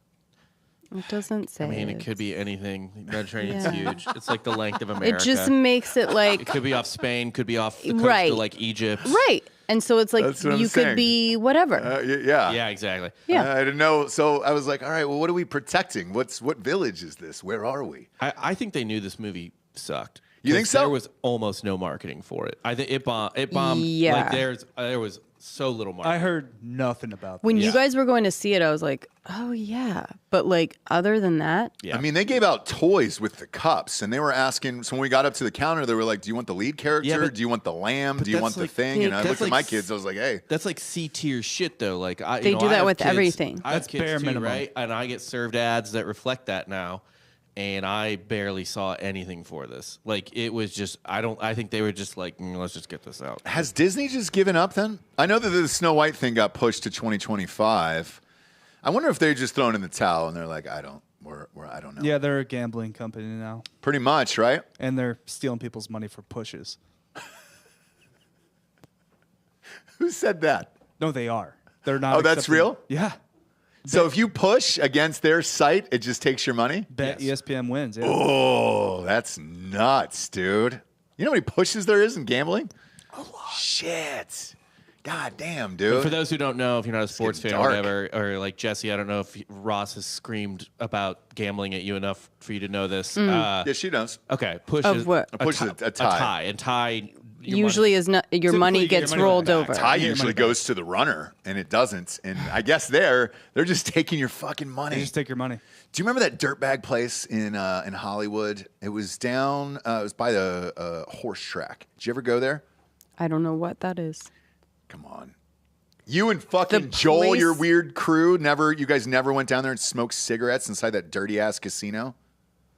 It doesn't say. I mean, it could be anything. The Mediterranean's huge. It's like the length of America. It just makes it like... It could be off Spain, could be off the coast of like Egypt. Right. And so it's like you could be whatever. Yeah. Yeah, exactly. Yeah. I didn't know. So I was like, all right, well, what are we protecting? What village is this? Where are we? I think they knew this movie sucked. You think so? There was almost no marketing for it. I think it bombed. Yeah. Like there was so little marketing. I heard nothing about that. When you guys were going to see it, I was like, oh, yeah. But, like, other than that? Yeah. I mean, they gave out toys with the cups, and they were asking, so when we got up to the counter, they were like, do you want the lead character? Yeah, do you want the lamb? Do you want the like, thing? And I looked at like my kids, I was like, hey. That's like C-tier shit, though. Like They do that with everything. I have That's kids bare too, minimum. right? And I get served ads that reflect that now. And I barely saw anything for this. Like, it was just, I think they were just like, let's just get this out. Has Disney just given up then? I know that the Snow White thing got pushed to 2025. I wonder if they're just throwing in the towel and they're like, I don't know. Yeah, they're a gambling company now. Pretty much, right? And they're stealing people's money for pushes. Who said that? No, they are. They're not. Oh, that's real? Yeah. So if you push against their site, it just takes your money? Bet ESPN wins. Yeah. Oh, that's nuts, dude. You know how many pushes there is in gambling? A lot. Shit. God damn, dude. And for those who don't know, if you're not a sports fan dark. or whatever, or like Jesse, I don't know if Ross has screamed about gambling at you enough for you to know this. Yeah, she knows. Okay, push Of is what? A push is a tie. A tie. And tie Usually is not your money you get your gets money rolled back. over. Tie Get your usually money back. goes to the runner, and it doesn't. And I guess they're just taking your fucking money. They just take your money. Do you remember that dirtbag place in Hollywood? It was down. It was by the horse track. Did you ever go there? I don't know what that is. Come on. You and fucking The Joel, place- your weird crew, you guys never went down there and smoked cigarettes inside that dirty ass casino?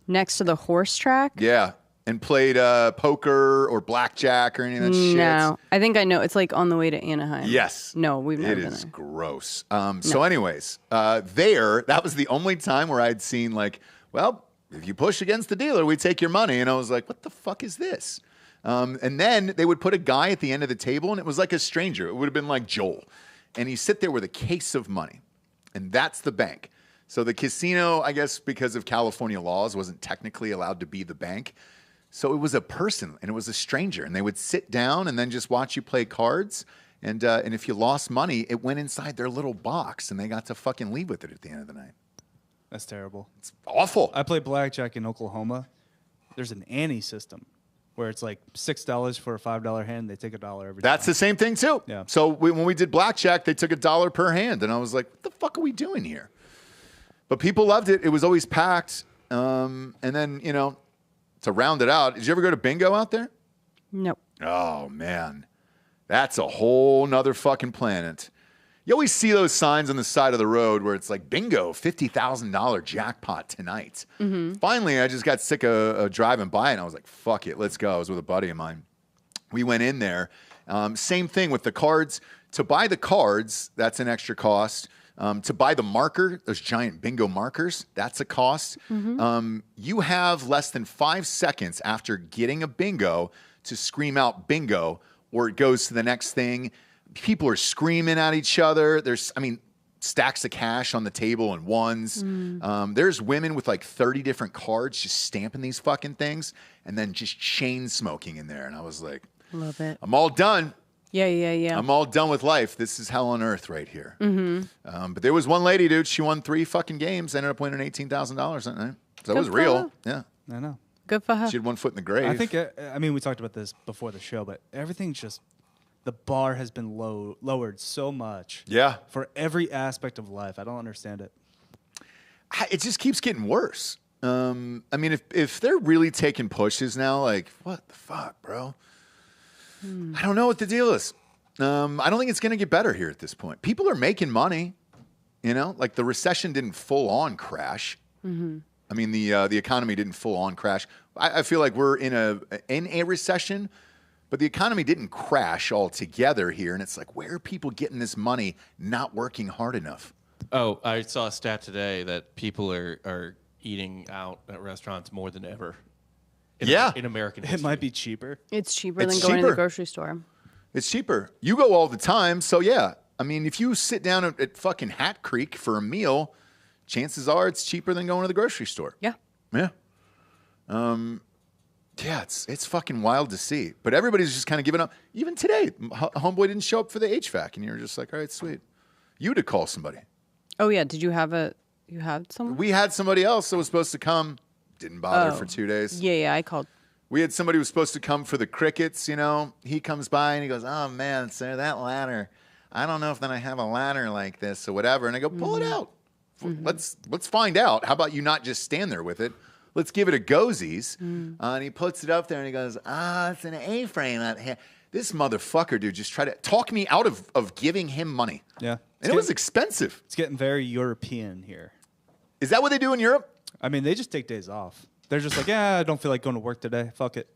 Next to the horse track? Yeah. And played poker or blackjack or any of that shit? No. I think I know. It's like on the way to Anaheim. Yes. No, we've never It been is there. gross. So anyways, that was the only time where I'd seen like, well, if you push against the dealer, we take your money. And I was like, what the fuck is this? And then they would put a guy at the end of the table, and it was like a stranger. It would have been like Joel. And he'd sit there with a case of money, and that's the bank. So the casino, I guess because of California laws, wasn't technically allowed to be the bank. So it was a person, and it was a stranger. And they would sit down and then just watch you play cards. And if you lost money, it went inside their little box, and they got to fucking leave with it at the end of the night. That's terrible. It's awful. I played blackjack in Oklahoma. There's an ante system where it's like $6 for a $5 hand. They take $1 every That's time. the same thing, too. Yeah. So when we did blackjack, they took $1 per hand. And I was like, what the fuck are we doing here? But people loved it. It was always packed. And then, to round it out, did you ever go to bingo out there? Nope. Oh, man. That's a whole nother fucking planet. You always see those signs on the side of the road where it's like, bingo, $50,000 jackpot tonight. Finally, I just got sick of driving by, and I was like, fuck it, let's go. I was with a buddy of mine. We went in there. Same thing with the cards. To buy the cards, that's an extra cost. To buy the marker, those giant bingo markers, that's a cost. You have less than 5 seconds after getting a bingo to scream out bingo, or it goes to the next thing. People are screaming at each other. There's, stacks of cash on the table and ones. There's women with like 30 different cards just stamping these fucking things and then just chain smoking in there. And I was like, Love it. I'm all done. Yeah. I'm all done with life. This is hell on earth right here. But there was one lady, dude. She won 3 fucking games. Ended up winning $18,000 that night. So it was Good for real. her. Yeah. I know. Good for her. She had 1 foot in the grave. I think, we talked about this before the show, but everything's just, the bar has been lowered so much. Yeah. For every aspect of life. I don't understand it. It just keeps getting worse. If they're really taking pushes now, like, what the fuck, bro? I don't know what the deal is. I don't think it's going to get better here at this point. People are making money, like the recession didn't full on crash. The economy didn't full on crash. I feel like we're in a recession, but the economy didn't crash altogether here. And it's like, where are people getting this money not working hard enough? Oh, I saw a stat today that people are eating out at restaurants more than ever. In American history. It might be cheaper. It's cheaper It's than going to cheaper. the grocery store. It's cheaper. You go all the time, so yeah. If you sit down at fucking Hat Creek for a meal, chances are it's cheaper than going to the grocery store. Yeah. Yeah. It's fucking wild to see. But everybody's just kind of giving up. Even today, homeboy didn't show up for the HVAC, and you're just like, all right, sweet. You to call somebody. Oh, yeah. Did you you had someone? We had somebody else that was supposed to come. Didn't bother for 2 days. Yeah, I called. We had somebody who was supposed to come for the crickets, He comes by and he goes, oh, man, sir, that ladder. I don't know if then I have a ladder like this or whatever. And I go, pull it out. Let's find out. How about you not just stand there with it? Let's give it a go-sies. And he puts it up there and he goes, it's an A-frame up here. This motherfucker, dude, just tried to talk me out of giving him money. Yeah. And it was expensive. It's getting very European here. Is that what they do in Europe? They just take days off. They're just like, I don't feel like going to work today. Fuck it.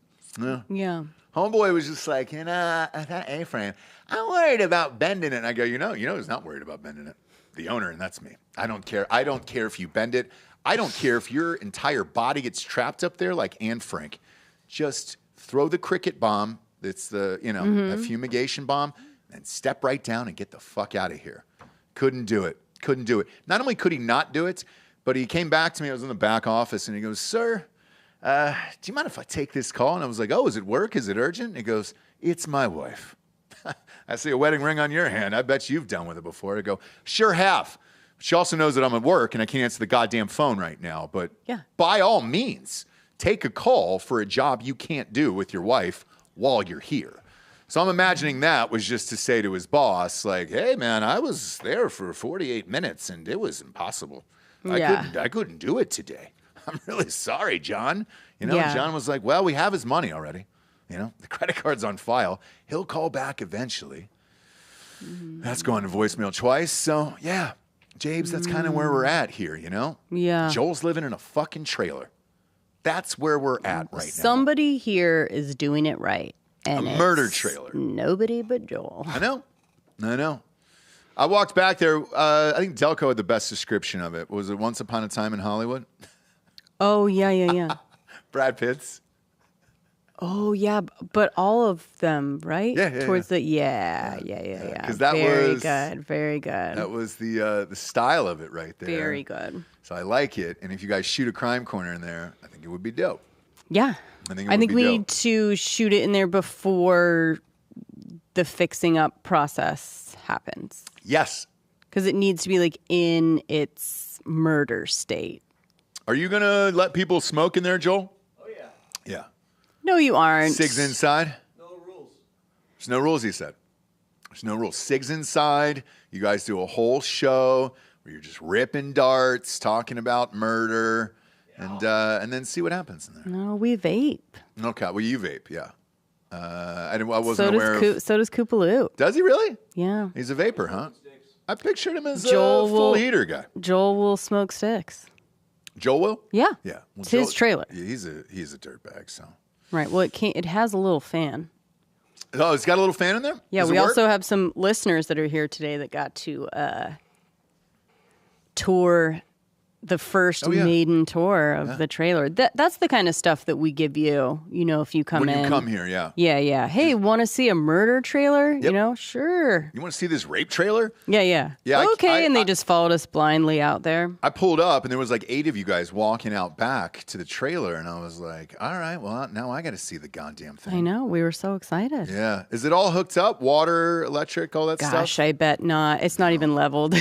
Yeah. Homeboy was just like, that A-frame, I'm worried about bending it. And I go, who's not worried about bending it? The owner, and that's me. I don't care. I don't care if you bend it. I don't care if your entire body gets trapped up there like Anne Frank. Just throw the cricket bomb. It's the, a fumigation bomb, and step right down and get the fuck out of here. Couldn't do it. Couldn't do it. Not only could he not do it, but he came back to me. I was in the back office, and he goes, "Sir, do you mind if I take this call?" And I was like, "Oh, is it work? Is it urgent?" And he goes, "It's my wife." I see a wedding ring on your hand. I bet you've done with it before. I go, "Sure have." She also knows that I'm at work and I can't answer the goddamn phone right now. But by all means, take a call for a job you can't do with your wife while you're here. So I'm imagining that was just to say to his boss, like, "Hey, man, I was there for 48 minutes and it was impossible. I couldn't do it today. I'm really sorry, John." You know, and John was like, "Well, we have his money already. You know, the credit card's on file. He'll call back eventually." That's going to voicemail twice. So, yeah, Jabes, that's kind of where we're at here, you know? Yeah. Joel's living in a fucking trailer. That's where we're at right now. Somebody here is doing it right. And a murder trailer. Nobody but Joel. I know. I walked back there. I think Delco had the best description of it. Was it Once Upon a Time in Hollywood? Oh, yeah. Brad Pitt's. Oh, yeah, but all of them, right? Yeah. Towards the Because that very was good, very good. That was the style of it right there. Very good. So I like it. And if you guys shoot a crime corner in there, I think it would be dope. Yeah. I think we need to shoot it in there before the fixing up process happens. Yes. Because it needs to be like in its murder state. Are you going to let people smoke in there, Joel? Oh, yeah. Yeah. No, you aren't. SIGs inside? No rules. There's no rules, he said. There's no rules. SIGs inside. You guys do a whole show where you're just ripping darts, talking about murder, and then see what happens in there. No, we vape. Okay. Well, you vape, yeah. I wasn't aware of... So does Koopaloo. Does he really? Yeah. He's a vapor, huh? I pictured him as Joel a full heater guy. Joel will smoke sticks. Joel will? Yeah. Yeah. Well, it's his trailer. Yeah, he's a dirtbag, so... Right. Well, it has a little fan. Oh, it's got a little fan in there? Yeah, Does it we work? also have some listeners that are here today that got to tour the first maiden tour of the trailer. That's the kind of stuff that we give you, if you come in. When you come here, yeah. Yeah. Hey, want to see a murder trailer? Yep. Sure. You want to see this rape trailer? Yeah. Okay, and they just followed us blindly out there. I pulled up, and there was like 8 of you guys walking out back to the trailer, and I was like, all right, well, now I got to see the goddamn thing. I know. We were so excited. Yeah. Is it all hooked up? Water, electric, all that stuff? Gosh, I bet not. It's not even leveled.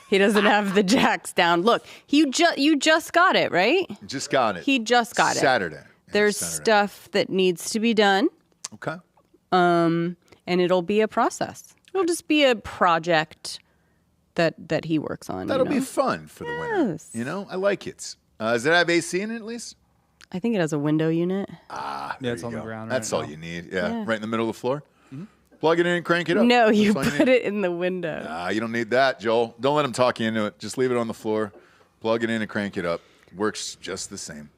He doesn't have the jacks down. Look, you just got it, right? Just got it. He just got it. Saturday. Yeah, There's Saturday. stuff that needs to be done. Okay. And it'll be a process. It'll just be a project that he works on. That'll be fun for the winter. I like it. Does it have AC in it at least? I think it has a window unit. Yeah, it's on the ground. That's right all now. you need. Yeah, right in the middle of the floor. Mm-hmm. Plug it in and crank it up. No, you That's all put need. it in the window. Nah, you don't need that, Joel. Don't let him talk you into it. Just leave it on the floor. Plug it in and crank it up. Works just the same.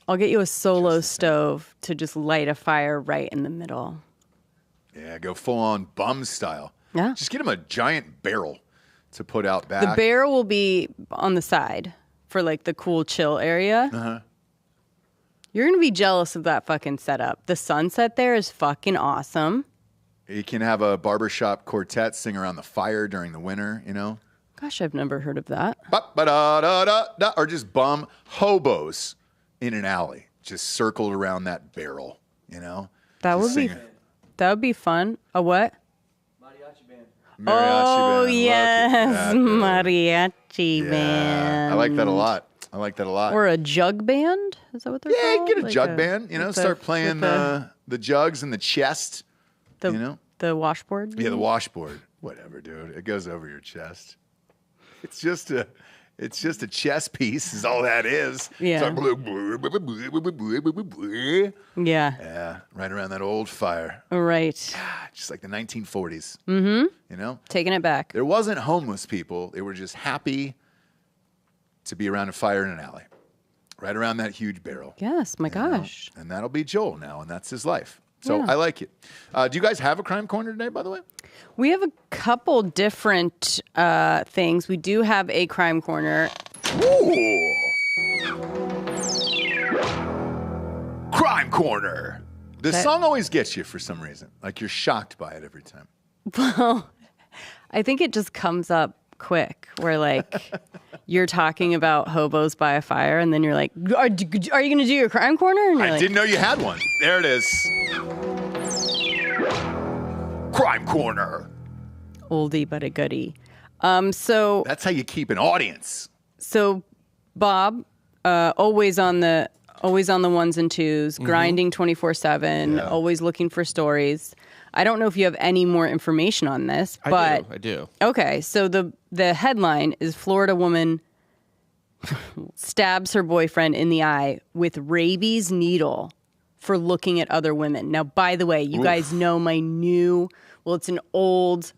I'll get you a solo stove to just light a fire right in the middle. Yeah, go full on bum style. Yeah. Just get him a giant barrel to put out back. The barrel will be on the side for like the cool chill area. Uh-huh. You're going to be jealous of that fucking setup. The sunset there is fucking awesome. You can have a barbershop quartet sing around the fire during the winter, Gosh, I've never heard of that. Or just bum hobos in an alley, just circled around that barrel, That would be fun. A what? Mariachi band. Oh, band. yes, mariachi band. I like that a lot. Or a jug band? Is that what they're called? Yeah, get a jug band. Start playing the jugs in the chest. The washboard? Yeah, the washboard. Whatever, dude. It goes over your chest. It's just a chess piece is all that is. Yeah. Yeah, right around that old fire. Right. Just like the 1940s. Mm-hmm. Taking it back. There wasn't homeless people. They were just happy to be around a fire in an alley. Right around that huge barrel. Yes, my gosh. And that'll be Joel now, and that's his life. So Yeah. I like it. Do you guys have a crime corner today, by the way? We have a couple different things. We do have a crime corner. Ooh. Crime corner. This song always gets you for some reason. Like you're shocked by it every time. Well, I think it just comes up quick. Where like you're talking about hobos by a fire, and then you're like, "Are you going to do your crime corner?" And you're I like, didn't know you had one. There it is. Crime Corner. Oldie but a goodie. So That's how you keep an audience. So Bob, always on the ones and twos, grinding 24/7, always looking for stories. I don't know if you have any more information on this, but I do. Okay, so the headline is Florida woman stabs her boyfriend in the eye with rabies needle for looking at other women. Now, by the way, you guys know it's an old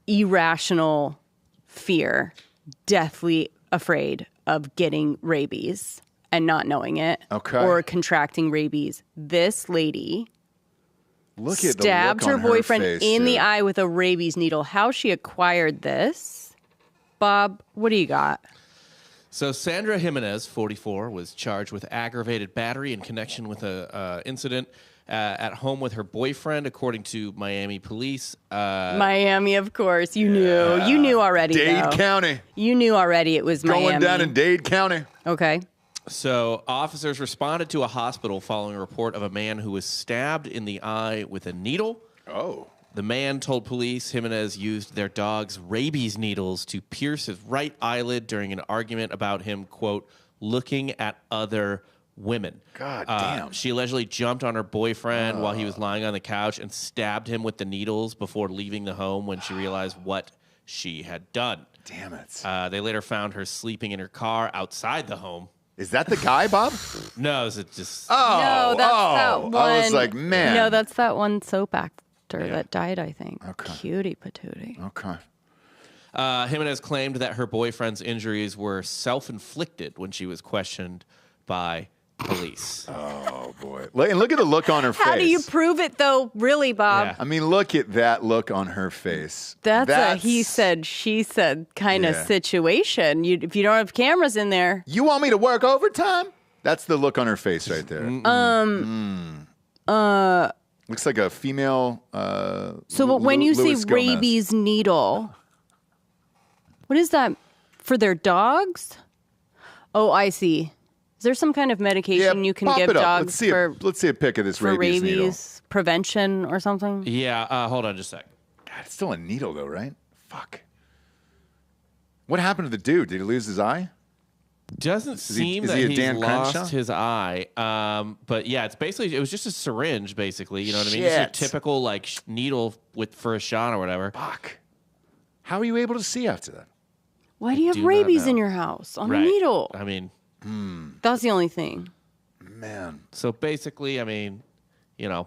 irrational fear, deathly afraid of getting rabies and not knowing it, or contracting rabies. This lady stabbed her boyfriend in the eye with a rabies needle. How she acquired this, Bob, what do you got? So Sandra Jimenez, 44, was charged with aggravated battery in connection with a incident at home with her boyfriend, according to Miami police. Miami, of course. You knew. You knew already, Dade County. You knew already it was Miami. Going down in Dade County. Okay. So officers responded to a hospital following a report of a man who was stabbed in the eye with a needle. Oh. The man told police Jimenez used their dog's rabies needles to pierce his right eyelid during an argument about him, quote, looking at other women. God damn. She allegedly jumped on her boyfriend while he was lying on the couch and stabbed him with the needles before leaving the home when she realized what she had done. Damn it. They later found her sleeping in her car outside the home. Is that the guy, Bob? No, is it just... No, that's that one. I was like, man. No, that's that one soap actor that died, I think. Okay. Cutie patootie. Okay. Jimenez claimed that her boyfriend's injuries were self-inflicted when she was questioned by police. Oh, boy. And look at the look on her face. How do you prove it, though, really, Bob? Yeah. I mean, look at that look on her face. That's a he said, she said kind of situation. If you don't have cameras in there. You want me to work overtime? That's the look on her face right there. Looks like a female. So when you say Louis Gomez. rabies needle, what is that for their dogs? Oh, I see. Is there some kind of medication you can pop give it up. dogs Let's see a pic of this for rabies needle. rabies prevention or something? Yeah, hold on just a sec. God, it's still a needle though, right? Fuck. What happened to the dude? Did he lose his eye? Doesn't seem is that he a he's Dan lost Crenshaw? his eye. But yeah, it was just a syringe, basically. You know what I mean? Just your Shit. typical like needle for a shot or whatever. Fuck. How are you able to see after that? Why do you have do not rabies in know. your house on Right. a needle? I mean, That's the only thing. Man. so basically, I mean,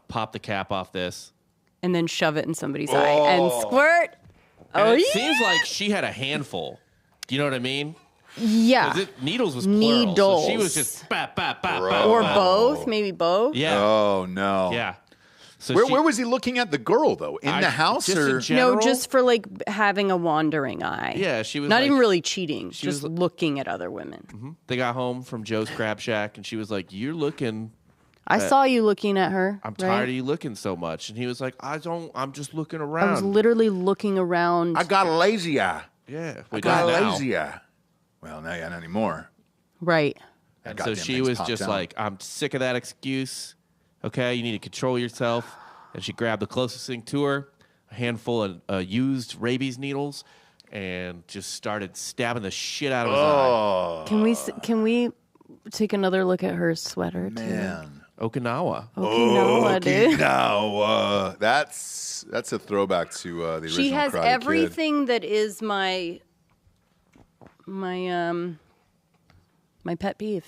pop the cap off this. And then shove it in somebody's eye and squirt. And it seems like she had a handful. Do you know what I mean? Yeah. 'Cause needles was plural. Needles. So she was just bap, bap, bap, Bro. bap, Or bap. both, maybe both. Yeah. Oh no. Yeah. So Where was he looking at the girl though? In the house just or? in general? No, just for like having a wandering eye. Yeah, she was not like- even really cheating, she just was- looking at other women. They got home from Joe's Crab Shack, and she was like, "You're looking. I saw you looking at her. I'm right? tired of you looking so much." And he was like, I'm just looking I was around." literally looking around. I got a lazy eye. Yeah, I we got a don't know. lazy eye. Well, now you not anymore. Right. And That so goddamn she thing's was popped just out. like, "I'm sick of that excuse. Okay, you need to control yourself." And she grabbed the closest thing to her, a handful of used rabies needles, and just started stabbing the shit out of his eye. Can we take another look at her sweater too? Man. Okinawa. Okinawa, dude. Okinawa. That's a throwback to the original She has Karate Kid. everything that is my pet peeve,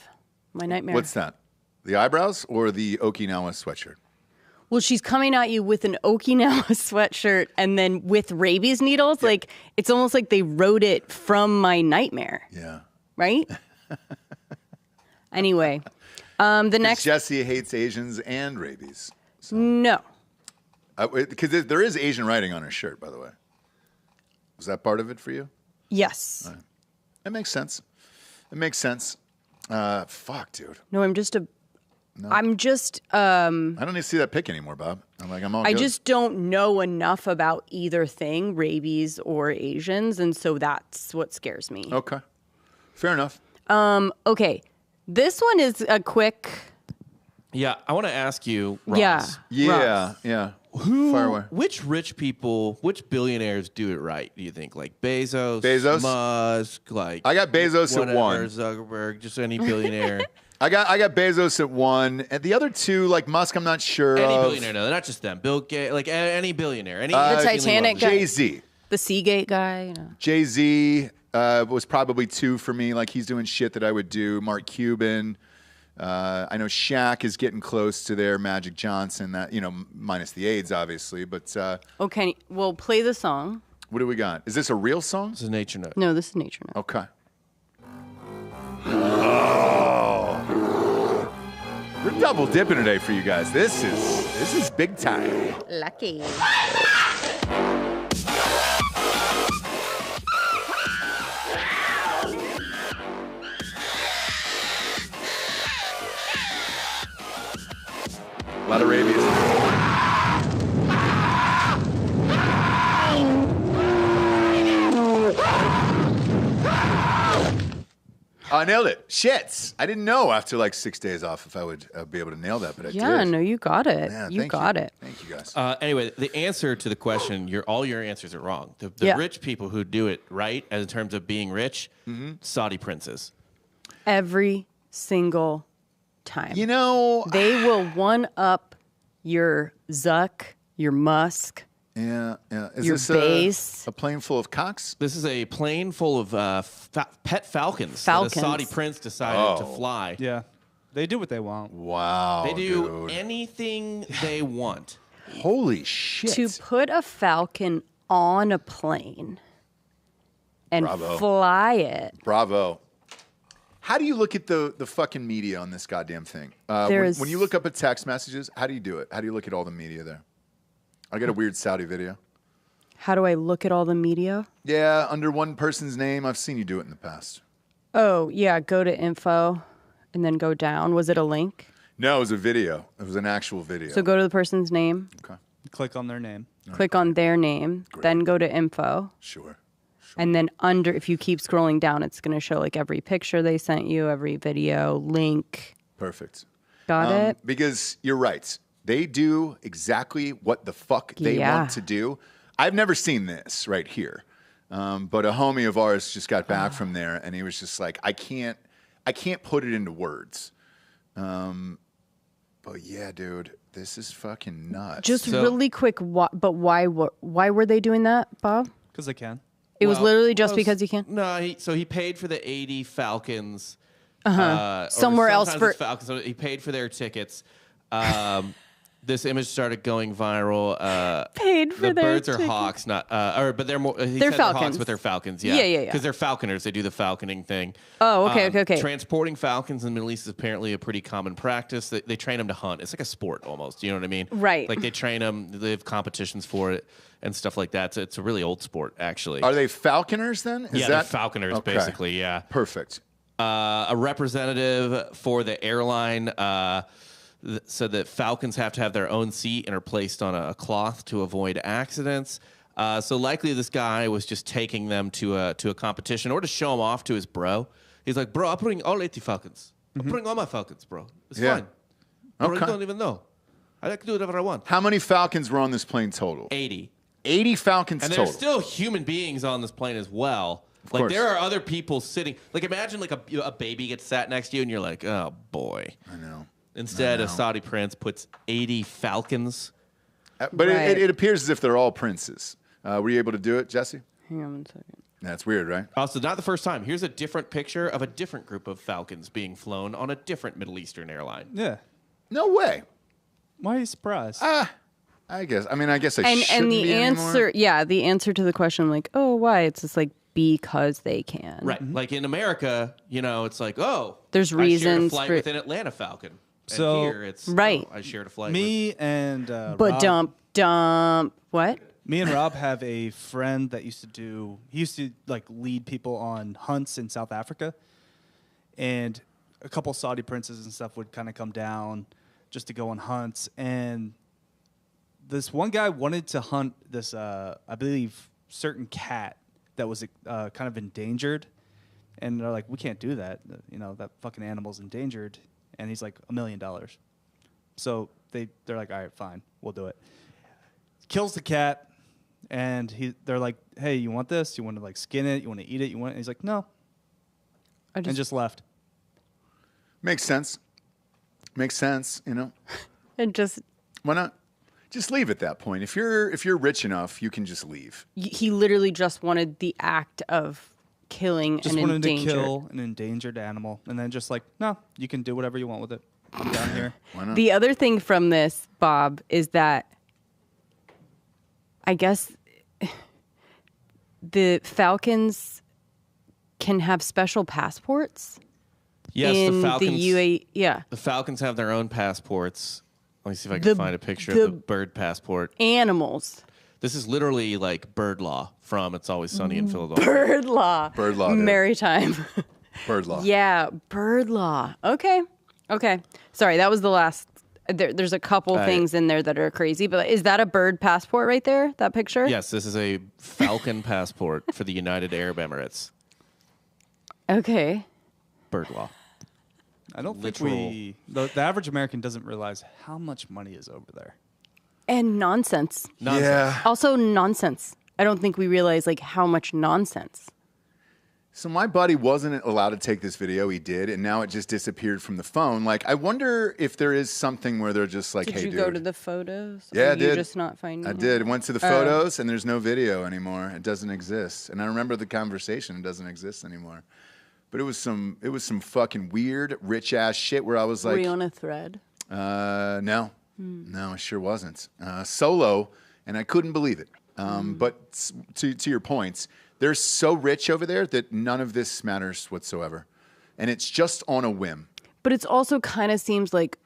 my nightmare. What's that? The eyebrows or the Okinawa sweatshirt? Well, she's coming at you with an Okinawa sweatshirt and then with rabies needles. Like, it's almost like they wrote it from my nightmare, Yeah. right? Anyway, the next... Jesse hates Asians and rabies. No. Because there is Asian writing on her shirt, by the way. Was that part of it for you? Yes. That makes sense. It makes sense. Fuck, dude. No, I'm just I'm just. I don't need to see that pic anymore, Bob. I'm all I good. just don't know enough about either thing, rabies or Asians, and so that's what scares me. Okay. Fair enough. Okay. This one is a quick. Yeah, I want to ask you, Ross. Yeah. Yeah. Fire away. Which rich people, which billionaires do it right? Do you think, like Bezos, Musk, like I got Bezos at 1. Zuckerberg, just any billionaire. I got Bezos at 1, and the other 2, like Musk, I'm not sure. Any of. billionaire, no, not just them. Bill Gates, like any billionaire, any The Titanic guy. Jay-Z. The Seagate guy. You know. Jay-Z was probably 2 for me. Like he's doing shit that I would do. Mark Cuban. I know Shaq is getting close to their Magic Johnson. That minus the AIDS, obviously. But Okay, well, play the song. what do we got? Is this a real song? This is Nature Note. No, this is Nature Note. Okay. Oh, we're double dipping today for you guys. This is big time. Lucky. A lot of rabies. I nailed it. Shits. I didn't know after like 6 days off if I would be able to nail that, but I did. Yeah, no, you got it. Yeah, you thank got it. Thank you, guys. Anyway, the answer to the question, all your answers are wrong. The Yeah. rich people who do it right, as in terms of being rich, Saudi princes. Every single time. Uh, They will one up your Zuck, your Musk. Yeah. Is Your this base. a plane full of cocks? This is a plane full of pet falcons. Falcons. That a Saudi prince decided to fly. Yeah. They do what they want. Wow. They do dude. anything they want. Holy shit. To put a falcon on a plane and Bravo. fly it. Bravo. How do you look at the fucking media on this goddamn thing? There's- When you look up at text messages, how do you do it? How do you look at all the media there? I got a weird Saudi video. How do I look at all the media? Yeah, under one person's name. I've seen you do it in the past. Oh, yeah, go to info and then go down. Was it a link? No, it was a video. It was an actual video. So go to the person's name, Okay. Click on their name. click on their name, then go to info. Sure. And then under, if you keep scrolling down, it's going to show like every picture they sent you, every video, link. Perfect. Got it? Because you're right. They do exactly what the fuck they Yeah. want to do. I've never seen this right here. But a homie of ours just got back from there, and he was just like, I can't put it into words. But yeah, dude, this is fucking nuts. Just really quick, but why were they doing that, Bob? Because they can. It was Well, literally just most- because you can? No, he paid for the 80 Falcons. Somewhere or else sometimes for- it's Falcons. So he paid for their tickets. This image started going viral. Paid for the their birds are tickets. hawks, not but they're more. He They're said they're hawks, falcons. but they're falcons. Yeah, Yeah. Because they're falconers. They do the falconing thing. Oh, okay. Transporting falcons in the Middle East is apparently a pretty common practice. They train them to hunt. It's like a sport almost. You know what I mean? Right. Like they train them. They have competitions for it and stuff like that. So it's a really old sport, actually. Are they falconers then? They're falconers, Okay. basically. Yeah. Perfect. A representative for the airline said that falcons have to have their own seat and are placed on a cloth to avoid accidents. So likely this guy was just taking them to a competition or to show them off to his bro. He's like, bro, I'm putting all 80 falcons. I'm putting all my falcons, bro. It's Yeah. fine. Bro, Okay. you don't even know. I like to do whatever I want. How many falcons were on this plane total? 80. 80 falcons And total. there's still human beings on this plane as well. Like course. there are other people sitting. Like imagine like a baby gets sat next to you and you're like, oh boy. I know. Instead, a Saudi prince puts 80 falcons. But Right. it appears as if they're all princes. Were you able to do it, Jesse? Hang on 1 second. That's weird, right? Also, not the first time. Here's a different picture of a different group of falcons being flown on a different Middle Eastern airline. Yeah. No way. Why are you surprised? I guess I shouldn't And the be answer, anymore. the answer to the question, like, oh, why? It's just like because they can. Right. Like in America, it's like, oh, There's I shared a reasons flight for- with an Atlanta Falcon. And So- here it's Right. I shared a flight. Me and But Rob, dump. What? me and Rob have a friend that used to like lead people on hunts in South Africa. And a couple Saudi princes and stuff would kind of come down just to go on hunts. And this one guy wanted to hunt this, I believe, certain cat that was kind of endangered. And they're like, we can't do that. You know, that fucking animal's endangered. And he's like, $1 million. So they're like, all right, fine, we'll do it. Kills the cat. And they're like, hey, you want this? You want to like skin it? You want to eat it? You want it? And he's like, no. And just left. Makes sense. Makes sense, you know. And just why not? Just leave at that point. If you're rich enough, you can just leave. He literally just wanted the act of killing just wanted to kill an endangered animal, and then just like, no, you can do whatever you want with it. I'm down here. Why not? The other thing from this, Bob, is that I guess the falcons can have special passports. Yes, in the Falcons. The UAE, yeah. The Falcons have their own passports. Let me see if I can find a picture of the bird passport. Animals. This is literally like bird law from It's Always Sunny in Philadelphia. Bird law. Bird law. Maritime. Bird law. Yeah, bird law. Okay. Sorry, that was the last. There's a couple things in there that are crazy, but is that a bird passport right there, that picture? Yes, this is a falcon passport for the United Arab Emirates. Okay. Bird law. I don't think the average American doesn't realize how much money is over there. And nonsense. Yeah. Also nonsense. I don't think we realize like how much nonsense. So my buddy wasn't allowed to take this video. He did, and now it just disappeared from the phone. Like, I wonder if there is something where they're just like, did hey, you dude. go to the photos? Yeah, I did. Just not finding I it? did. Went to the photos, and there's no video anymore. It doesn't exist. And I remember the conversation. It doesn't exist anymore. But it was some fucking weird, rich-ass shit where I was like... Were you on a thread? No. No, I sure wasn't. Solo, and I couldn't believe it. But to your points, they're so rich over there that none of this matters whatsoever. And it's just on a whim. But it's also kind of seems like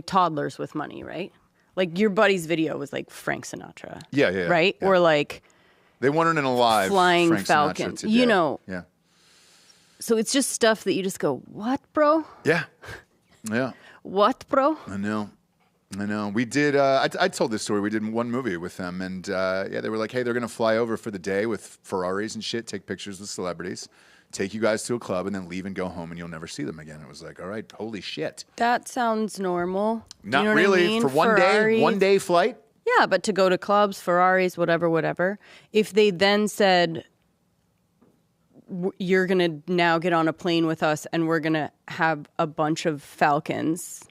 toddlers with money, right? Like your buddy's video was like Frank Sinatra. Yeah. Right? Yeah. Or like... They wanted an alive flying Frank falcon. Sinatra today. You know. Yeah. So it's just stuff that you just go, what, bro? Yeah. What, bro? I know. We did, I told this story. We did one movie with them. And they were like, hey, they're going to fly over for the day with Ferraris and shit, take pictures with celebrities, take you guys to a club, and then leave and go home, and you'll never see them again. It was like, all right, holy shit. That sounds normal. Not you know really. What I mean? For Ferraris. one day flight? Yeah, but to go to clubs, Ferraris, whatever. If they then said, you're going to now get on a plane with us and we're going to have a bunch of falcons.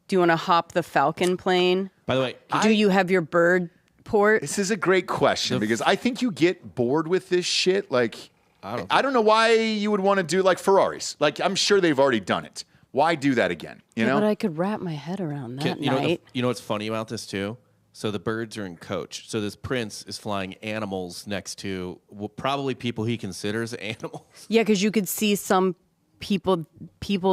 Do you want to hop the falcon plane? By the way, do you have your bird port? This is a great question because I think you get bored with this shit. Like, I don't know why you would want to do like Ferraris. Like, I'm sure they've already done it. Why do that again? You know? But I could wrap my head around that night. You know what's funny about this too? So the birds are in coach. So this prince is flying animals next to probably people he considers animals. Yeah, because you could see some people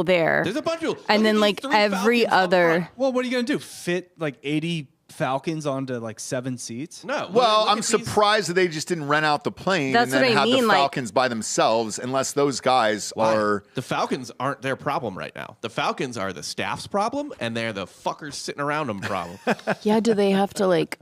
there. There's a bunch of, and then like every other. Well, what are you gonna do? Fit like 80 falcons onto like 7 seats? No. Well, I'm surprised that they just didn't rent out the plane That's and then what I have mean, the like- Falcons by themselves, unless those guys are. The Falcons aren't their problem right now. The Falcons are the staff's problem, and they're the fuckers sitting around them problem. Yeah, do they have to like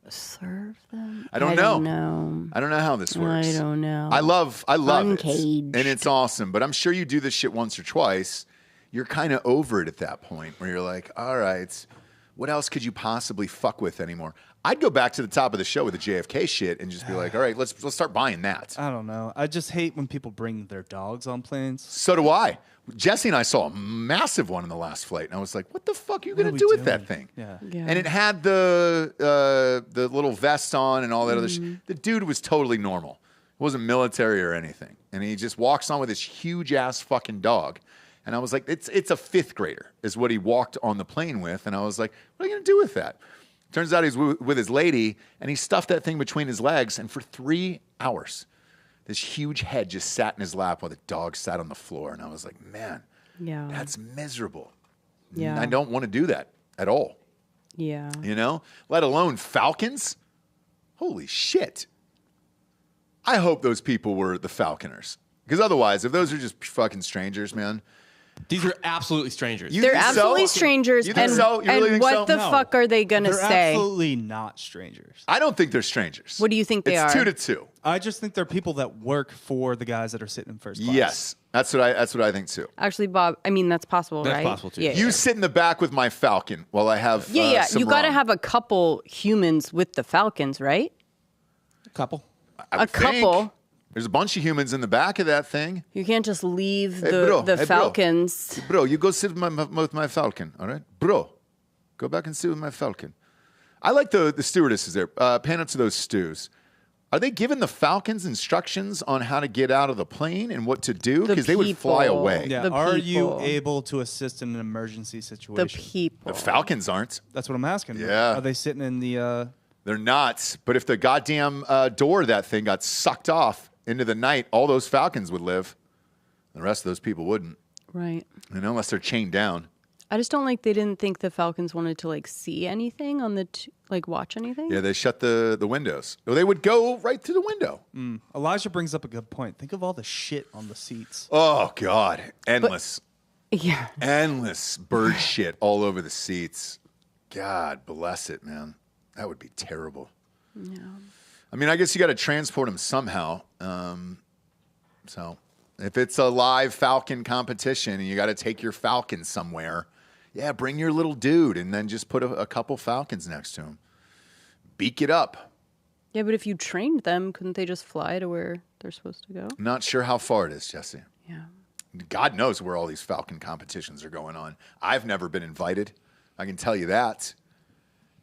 serve them? I don't know. I don't know how this works. I don't know. I love it, Uncaged. and it's awesome. But I'm sure you do this shit once or twice. You're kind of over it at that point, where you're like, all right, what else could you possibly fuck with anymore? I'd go back to the top of the show with the JFK shit and just be like, all right, let's start buying that. I don't know. I just hate when people bring their dogs on planes. So do I. Jesse and I saw a massive one in the last flight, and I was like, what the fuck are you going are to we do with doing? that thing? Yeah. And it had the little vest on and all that other shit. The dude was totally normal. He wasn't military or anything. And he just walks on with this huge-ass fucking dog. And I was like, it's a 5th grader is what he walked on the plane with. And I was like, what are you going to do with that? Turns out he's with his lady, and he stuffed that thing between his legs. And for 3 hours, this huge head just sat in his lap while the dog sat on the floor. And I was like, man, Yeah. that's miserable. Yeah. I don't want to do that at all. Yeah. You know, let alone falcons. Holy shit. I hope those people were the falconers. Because otherwise, if those are just fucking strangers, man. These are absolutely strangers. You They're think absolutely so? strangers. You think and so? You really and think what so? the No. fuck are they going to They're say? absolutely not strangers. I don't think they're strangers. What do you think they it's are? 2-2. I just think they're people that work for the guys that are sitting in first class. Yes, that's what I think too. Actually, Bob, I mean, that's possible, That's right? possible, too. Yeah, You yeah. sit in the back with my Falcon while I have Yeah. some You got to rum. have a couple humans with the Falcons, right? Couple. I would a couple. think. There's a bunch of humans in the back of that thing. You can't just leave Hey, bro. the Hey, bro. Falcons. Bro, you go sit with my Falcon, all right? Bro, go back and sit with my Falcon. I like the stewardesses there. Pan up to those stews. Are they giving the Falcons instructions on how to get out of the plane and what to do? Because they would fly people. away. Yeah. The Are you people. able to assist in an emergency The situation? people. The Falcons aren't. That's what I'm asking. Yeah. Are they sitting in the? They're not. But if the goddamn door of that thing got sucked off into the night, all those Falcons would live. The rest of those people wouldn't. Right. And unless they're chained down. I just don't like they didn't think the Falcons wanted to like see anything on the watch anything. Yeah, they shut the windows. Well, they would go right through the window. Elijah brings up a good point. Think of all the shit on the seats. Oh, God. Endless. Yeah. Endless bird shit all over the seats. God bless it, man. That would be terrible. Yeah. I mean, I guess you got to transport them somehow. So if it's a live Falcon competition and you got to take your Falcon somewhere, yeah, bring your little dude and then just put a couple Falcons next to him. Beak it up. Yeah, but if you trained them, couldn't they just fly to where they're supposed to go? I'm not sure how far it is, Jesse. Yeah. God knows where all these Falcon competitions are going on. I've never been invited. I can tell you that.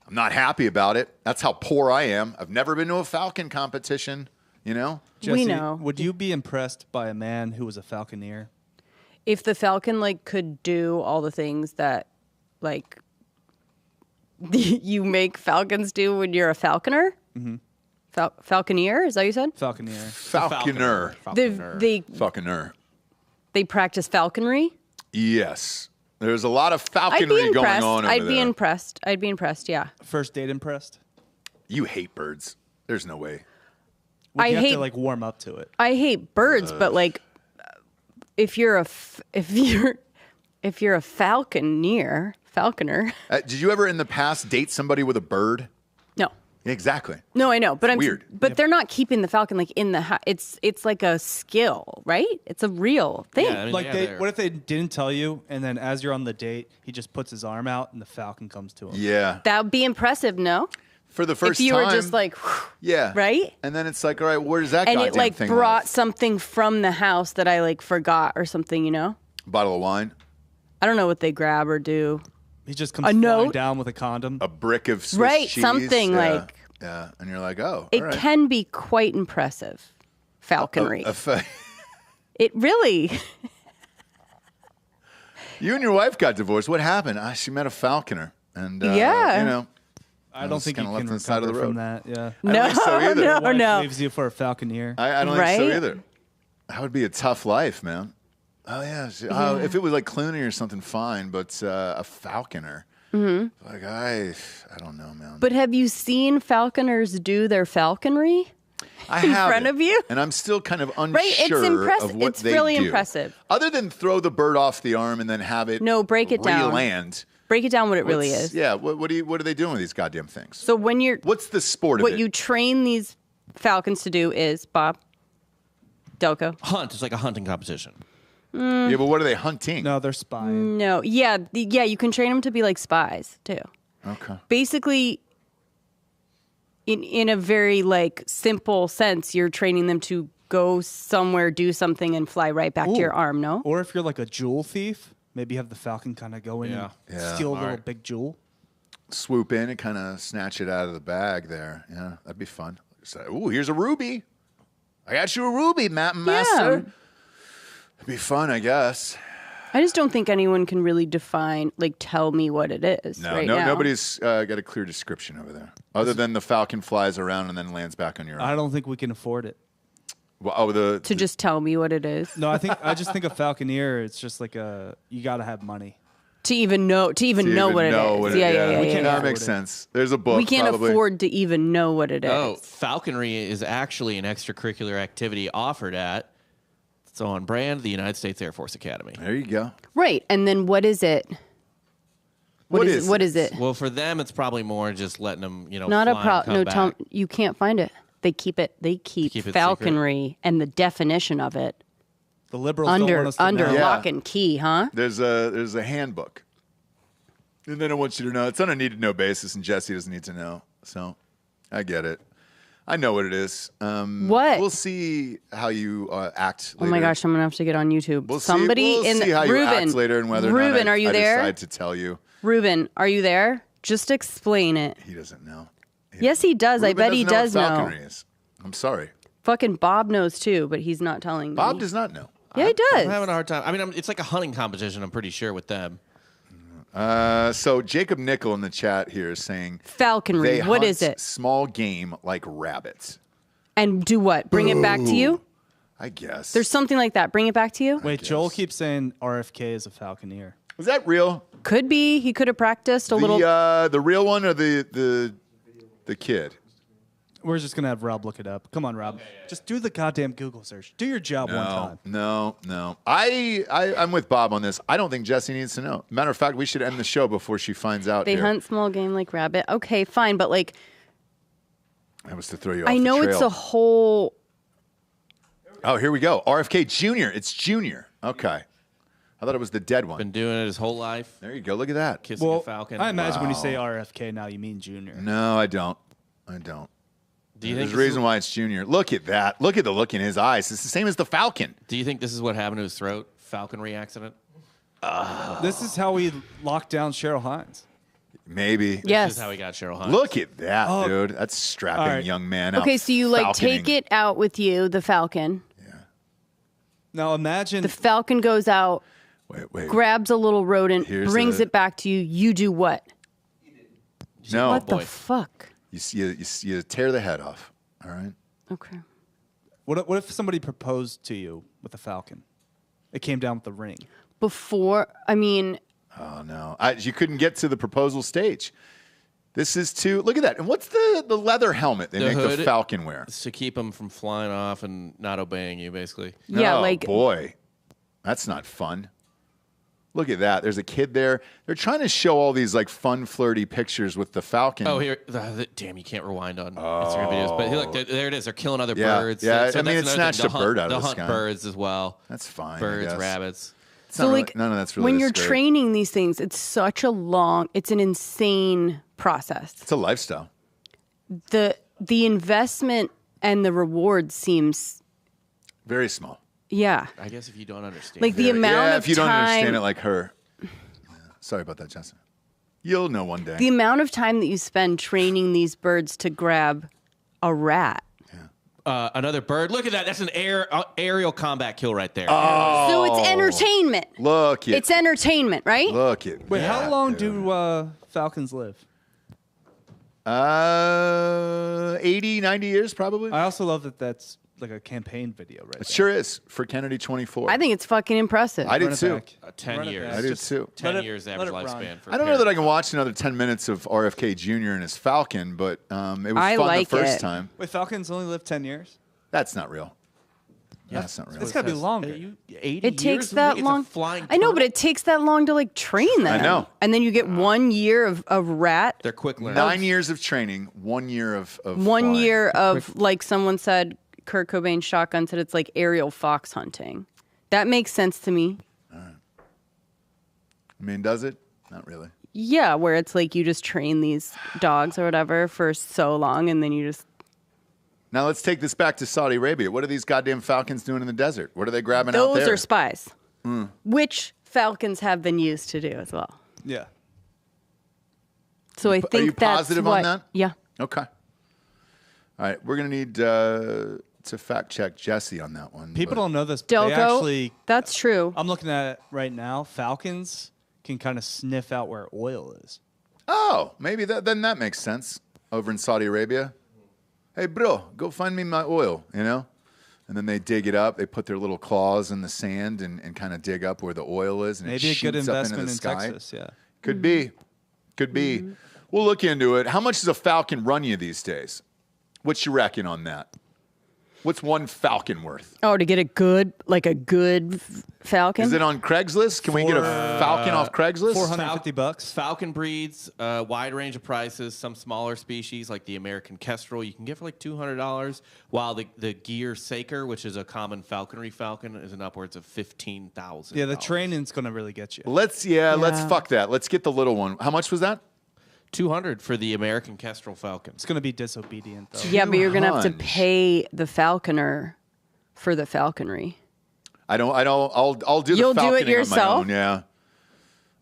I'm not happy about it. That's how poor I am. I've never been to a Falcon competition, you know? Jesse, know. Would you be impressed by a man who was a falconeer? If the Falcon like could do all the things that like you make Falcons do when you're a falconer, falconeer, is that what you said? Falconeer. Falconer. They practice falconry. Yes. There's a lot of I'd be falconry going impressed. on over I'd be there. impressed. I'd be impressed. Yeah. First date impressed? You hate birds. There's no way. Would I you have hate- to like warm up to it? I hate birds, but like, if you're a falconer. Did you ever in the past date somebody with a bird? No. Exactly. No, I know, but weird. But they're not keeping the falcon like in the house. It's like a skill, right? It's a real thing. Yeah, I mean, Like, they're- what if they didn't tell you, and then as you're on the date, he just puts his arm out, and the falcon comes to him? Yeah. That would be impressive, no? For the first If you time. were just like, yeah. right? And then it's like, all right, where does that and goddamn it like thing brought live? something from the house that I like forgot or something, you know? Bottle of wine, I don't know what they grab or do. He just comes A flying note? down with a condom. a brick of Swiss Right, cheese. something yeah. like- Yeah. And you're like, oh, It all right. can be quite impressive, falconry. A It really. You and your wife got divorced. What happened? She met a falconer. And, Yeah. you know. I don't was think you kinda left can on the side of recover the from road. that. Yeah. I don't think so either. No, Wife no. leaves you for a falconeer. I don't think so Right? either. That would be a tough life, man. Oh, yeah. Oh, if it was like Clooney or something, fine. But a falconer. Mm-hmm. Like, I don't know, man. But have you seen falconers do their falconry? I in haven't. front of you? And I'm still kind of unsure Right, it's impressive. of what It's they really do. impressive. Other than throw the bird off the arm and then have it No, break it down. re-land. Break it down what it really What's- is. Yeah, what are they doing with these goddamn things? So when you're What's the sport of what it? you train these falcons to do is, Bob, Delco. hunt. It's like a hunting competition. Yeah, but what are they hunting? No, they're spying. No, yeah, you can train them to be like spies too. Okay. Basically, in a very like simple sense, you're training them to go somewhere, do something, and fly right back to your arm. No, Or if you're like a jewel thief, maybe have the falcon kind of go in Yeah. and Yeah, steal a little alright. big jewel. Swoop in and kind of snatch it out of the bag there. Yeah, that'd be fun. So, ooh, here's a ruby. I got you a ruby, Master. It'd be fun, I guess. I just don't think anyone can really define, like, tell me what it is. No, right now. nobody's got a clear description over there, other than the falcon flies around and then lands back on your arm. I don't think we can afford it. Well, to just tell me what it is. No, I just think a falconeer. It's just like you got to have money. To even know what it is. Yeah. We can't That afford makes it. sense. There's a book. We can't probably. afford to even know what it is. Oh, falconry is actually an extracurricular activity offered at So on brand, the United States Air Force Academy. There you go. Right. And then what is it? What is it? Well, for them, it's probably more just letting them, Not a fly and problem. come No, back. you can't find it. They keep it. They keep keep it falconry and the definition of it The liberals don't want under us to know. Yeah. lock and key, huh? There's a handbook. And they don't want you to know. It's on a need to know basis, and Jesse doesn't need to know. So I get it. I know what it is. What? We'll see how you act later. Oh my gosh, I'm gonna have to get on YouTube. We'll Somebody see, in see how you Ruben, act later and whether Ruben, or not are you I there? decide to tell you. Ruben, are you there? Just explain it. He doesn't know. Yes, he does. I Ruben bet he does doesn't know know. what falconry is. I'm sorry. Fucking Bob knows too, but he's not telling me. Bob does not know. Yeah, he does. I'm having a hard time. I mean, it's like a hunting competition, I'm pretty sure, with them. So Jacob Nickel in the chat here is saying Falconry. they What hunt is it? small game like rabbits. And do what? Bring it back to you? I guess. There's something like that. Bring it back to you? Wait, Joel keeps saying RFK is a falconeer. Was that real? Could be. He could have practiced a little. The real one or the kid? We're just gonna have Rob look it up. Come on, Rob. Just do the goddamn Google search. Do your job one time. No. I'm with Bob on this. I don't think Jesse needs to know. Matter of fact, we should end the show before she finds out. They here. hunt small game like rabbit. Okay, fine. But like, That was to throw you off I know the it's trail. a whole. Oh, here we go. RFK Jr. It's Junior. Okay. I thought it was the dead one. Been doing it his whole life, There you go. Look at that. kissing a Well, falcon. I imagine when you say RFK now, you mean Junior. No, I don't. Do you There's think a reason why it's Junior. Look at that. Look at the look in his eyes. It's the same as the falcon. Do you think this is what happened to his throat? Falconry accident? This is how we locked down Cheryl Hines. Maybe. This Yes. is how he got Cheryl Hunt. Look at that, Oh. dude. That's strapping All right. young man. Okay, out so you like falconing. take it out with you, the falcon. Now imagine The falcon goes out, Wait. grabs a little rodent, Here's brings a- it back to you. You do what? No. What boy. the fuck? You tear the head off. All right. Okay. what if somebody proposed to you with a falcon? It came down with the ring. Before, I mean, Oh no, you couldn't get to the proposal stage. This is too. Look at that. And what's the leather helmet they The make hood? the falcon wear? It's to keep him from flying off and not obeying you, basically. yeah, Oh, like boy, that's not fun. Look at that. There's a kid there. They're trying to show all these like fun, flirty pictures with the falcon. Oh, here. Damn, you can't rewind on Instagram videos. But look, there it is. They're killing other Yeah, birds. yeah. I that's mean, it another thing. snatched a They'll bird out of they'll the hunt sky. birds as well. That's fine. I Birds, guess. rabbits. It's so not really- like none of that's really. when this you're great. training these things, it's such a long, it's an insane process. It's a lifestyle. The investment and the reward seems, Very small. yeah, I guess if you don't understand. like the Very- amount yeah, of if you don't understand time, it like her. Yeah. Sorry about that, Justin. You'll know one day. the amount of time that you spend training these birds to grab a rat. Another bird. Look at that. That's an aerial combat kill right there. So it's entertainment. Look at. It's entertainment, right? Look at. Wait, how that, long dude. do falcons live? 80, 90 years probably. I also love that that's like a campaign video, right? It sure is for Kennedy 24. I think it's fucking impressive. I did Run it too. back. 10 Run it years. back. I did Just too. 10 let it- years let average it run. lifespan. For I don't know that I can watch another 10 minutes of RFK Jr. and his Falcon, but it was I fun like the first it. time. Wait, falcons only live 10 years? That's not real. That's not real. It's got to be longer. 80 It takes years? that It's a long. flying I know, turtle. but it takes that long to like train them. I know. And then you get 1 year of rat, They're quick learners. 9 years of training, 1 year of 1 flying. year of like someone said, Kurt Cobain shotgun said it's like aerial fox hunting. That makes sense to me. I mean, does it? Not really. Yeah, where it's like you just train these dogs or whatever for so long and then you just Now let's take this back to Saudi Arabia. What are these goddamn falcons doing in the desert? What are they grabbing out those there? are spies. Which falcons have been used to do as well. Yeah. So I think you that's positive what, on that? Yeah. Okay. All right, we're gonna need to fact check Jesse on that one. People but- don't know this, but they Delco, actually, that's true. I'm looking at it right now. Falcons can kind of sniff out where oil is. Oh, maybe then that makes sense. Over in Saudi Arabia, hey bro, go find me my oil. You know, and then they dig it up. They put their little claws in the sand and kind of dig up where the oil is, and Maybe it a good shoots up into investment the in sky. Texas, yeah. Could be, could be. We'll look into it. How much does a falcon run you these days? What you reckon on that? What's one falcon worth? Oh, to get a good falcon? Is it on Craigslist? Can we get a falcon off Craigslist? $450. Falcon breeds, wide range of prices. Some smaller species like the American kestrel, you can get for like $200. While the Gear Saker, which is a common falconry falcon, is an upwards of $15,000. Yeah, the training's gonna really get you. Let's fuck that. Let's get the little one. How much was that? $200 for the American kestrel falcon. It's gonna be disobedient though. Yeah, but you're gonna have to 200. pay the falconer for the falconry. I'll do You'll the do it falconing yourself? on my own, yeah.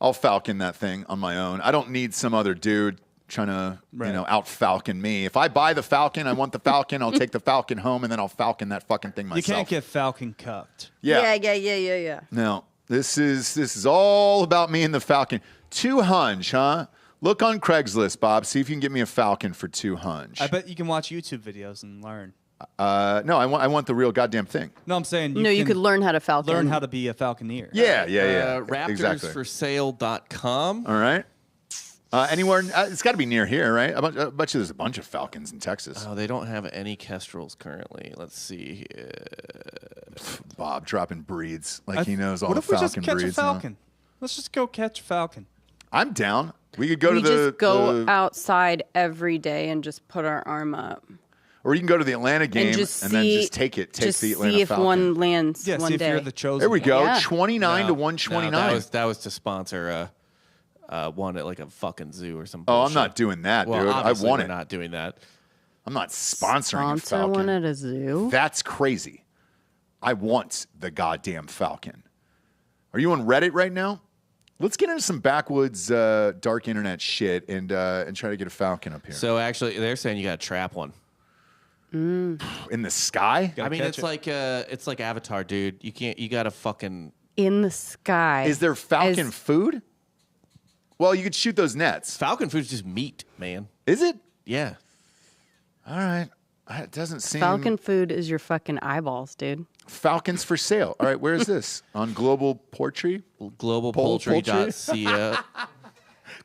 I'll falcon that thing on my own. I don't need some other dude trying to, out falcon me. If I buy the falcon, I want the falcon, I'll take the falcon home and then I'll falcon that fucking thing myself. You can't get falcon cupped. Yeah. No. This is all about me and the falcon. $200, huh? Look on Craigslist, Bob. See if you can get me a falcon for $200. I bet you can watch YouTube videos and learn. No, I want the real goddamn thing. No, I'm saying You could learn how to falcon. learn how to be a falconeer. Yeah. Exactly. Raptorsforsale.com. All right. Anywhere? It's got to be near here, right? I bet you there's a bunch of falcons in Texas. Oh, they don't have any kestrels currently. Let's see here. Bob dropping breeds like he knows all what the if we falcon just catch breeds. a falcon? Let's just go catch a falcon. I'm down. We could go We to the just go the- outside every day and just put our arm up. or you can go to the Atlanta game and, just then see- just take it. Take Just the Atlanta see if Falcon. one lands Yeah, one see if day. you're the chosen There we go. Yeah. 29 to 129. No, that was to sponsor one at like a fucking zoo or something. Oh, I'm not doing that, Well, dude. I obviously want we're it. not doing that. I'm not sponsoring a Sponsor falcon. one at a zoo. That's crazy. I want the goddamn falcon. Are you on Reddit right now? Let's get into some backwoods dark internet shit and try to get a falcon up here. So actually, they're saying you got to trap one. In the sky? I mean, catch it's like Avatar, dude. You got to fucking. In the sky. Is there falcon As- food? Well, you could shoot those nets. Falcon food's just meat, man. Is it? Yeah. All right. It doesn't seem... Falcon food is your fucking eyeballs, dude. Falcons for sale. All right, where is this? On Global Poultry? Globalpoultry.ca.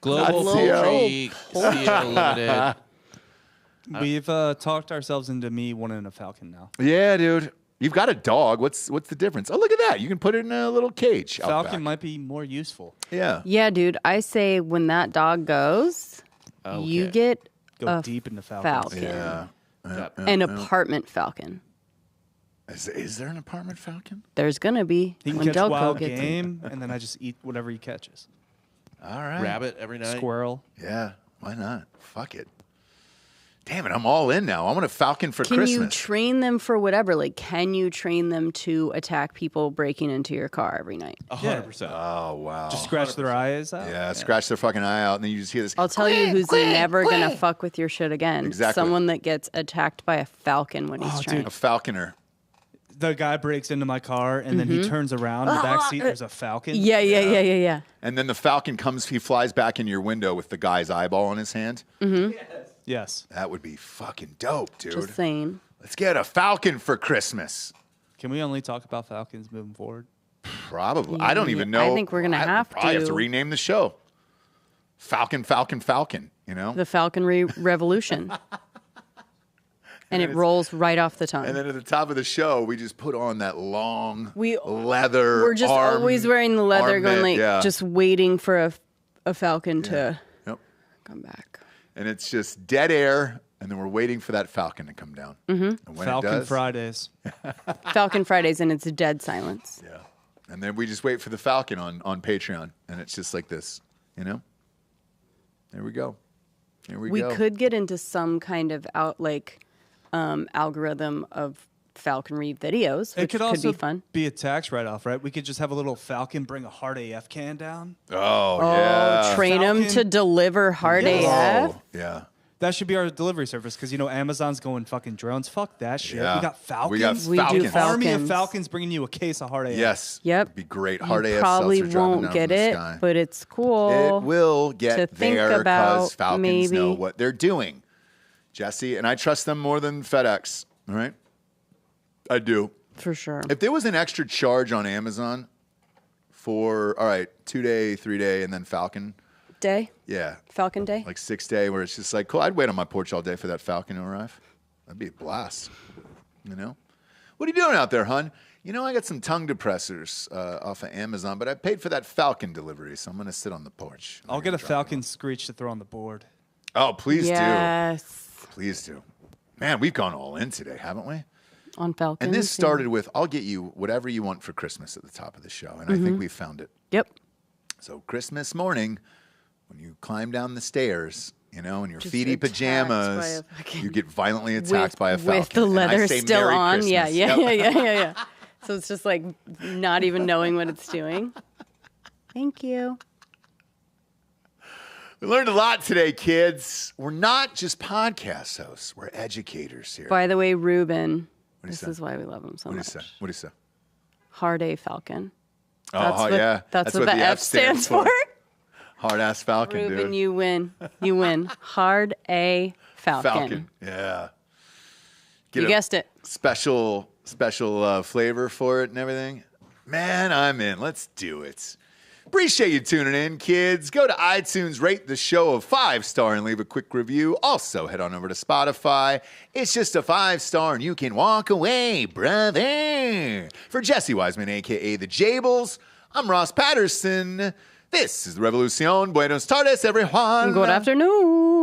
Global .co. Poultry CO Limited. We've talked ourselves into me wanting a falcon now. Yeah, dude. You've got a dog. What's the difference? Oh, look at that. You can put it in a little cage. out Falcon back. might be more useful. Yeah. Yeah, dude. I say when that dog goes, you Okay. get Go a deep into falcons. falcon. Yeah. An apartment falcon. Is there an apartment falcon? There's gonna be He can when catch Delco wild gets it. game, and then I just eat whatever he catches. All right. Rabbit every night. Squirrel. Yeah. Why not? Fuck it. Damn it. I'm all in now. I want a falcon for Can Christmas. you train them for whatever? Like, can you train them to attack people breaking into your car every night? 100%. Oh, wow. Just scratch their eyes out. yeah, scratch their fucking eye out, and then you just hear this. I'll tell you who's never gonna fuck with your shit again. Exactly. Someone that gets attacked by a falcon when he's trying. A falconer. The guy breaks into my car, and then he turns around. In the back seat, there's a falcon. Yeah. And then the falcon comes, he flies back into your window with the guy's eyeball in his hand. Yes. That would be fucking dope, dude. Just saying. Let's get a falcon for Christmas. Can we only talk about falcons moving forward? Probably. I don't even Yeah, know. I think we're gonna have probably have to to. rename the show. Falcon, you know? The falconry revolution. And it rolls right off the tongue. And then at the top of the show, we just put on that long We- leather We're just always wearing the leather, going armbit, like, yeah. just waiting for a falcon to Yep. come back. And it's just dead air, and then we're waiting for that falcon to come down. Mm-hmm. And when it Falcon does, Fridays. Falcon Fridays, and it's dead silence. Yeah. And then we just wait for the falcon on Patreon, and it's just like this, you know? There we go. Here we We go. could get into some kind of algorithm of falconry videos, It which could also be fun. be a tax write-off, right? We could just have a little falcon bring a hard AF can down. Oh, yeah. Train them Falcon. to deliver hard AF. Oh, yeah. That should be our delivery service because, Amazon's going fucking drones. Fuck that shit. Yeah. We got falcons. We got We do falcons. Army of Falcons. falcons bringing you a case of hard AF. Yes. Yep. It'd be great. Hard You AF probably seltzer dropping won't down get from the it, sky. but it's cool. It will get to think there because about, Falcons know maybe. what they're doing. Jesse, and I trust them more than FedEx. All right? I do. For sure. If there was an extra charge on Amazon for, 2-day, 3-day, and then Falcon, Day? yeah, Falcon Day? like 6-day, where it's just like, cool, I'd wait on my porch all day for that Falcon to arrive. That'd be a blast. You know? What are you doing out there, hon? You know, I got some tongue depressors off of Amazon, but I paid for that falcon delivery, so I'm going to sit on the porch. I'll get a falcon screech to throw on the board. Oh, please do. Yes. Please do. Man, we've gone all in today, haven't we? On falcons. And this started with, I'll get you whatever you want for Christmas at the top of the show. And I think we found it. Yep. So Christmas morning, when you climb down the stairs, you know, in your Just feety attacked pajamas, by a fucking- you get violently attacked by a falcon. With the And I leather say still Merry on. Christmas. Yeah. Yep. So it's just like not even knowing what it's doing. Thank you. We learned a lot today, kids. We're not just podcast hosts. We're educators here. By the way, Ruben, What do you this say? is why we love him so What do you much. say? What do you say? Hard A Falcon. Oh, yeah. That's what the F stands for. Hard-ass falcon, Ruben, dude. you win. You win. Hard A Falcon. Falcon. Yeah. Get You a guessed it. Special flavor for it and everything. Man, I'm in. Let's do it. Appreciate you tuning in, kids. Go to iTunes, rate the show a 5-star, and leave a quick review. Also, head on over to Spotify. It's just a 5-star, and you can walk away, brother. For Jesse Wiseman, a.k.a. The Jables, I'm Ross Patterson. This is the Revolucion. Buenos tardes, everyone. Good afternoon.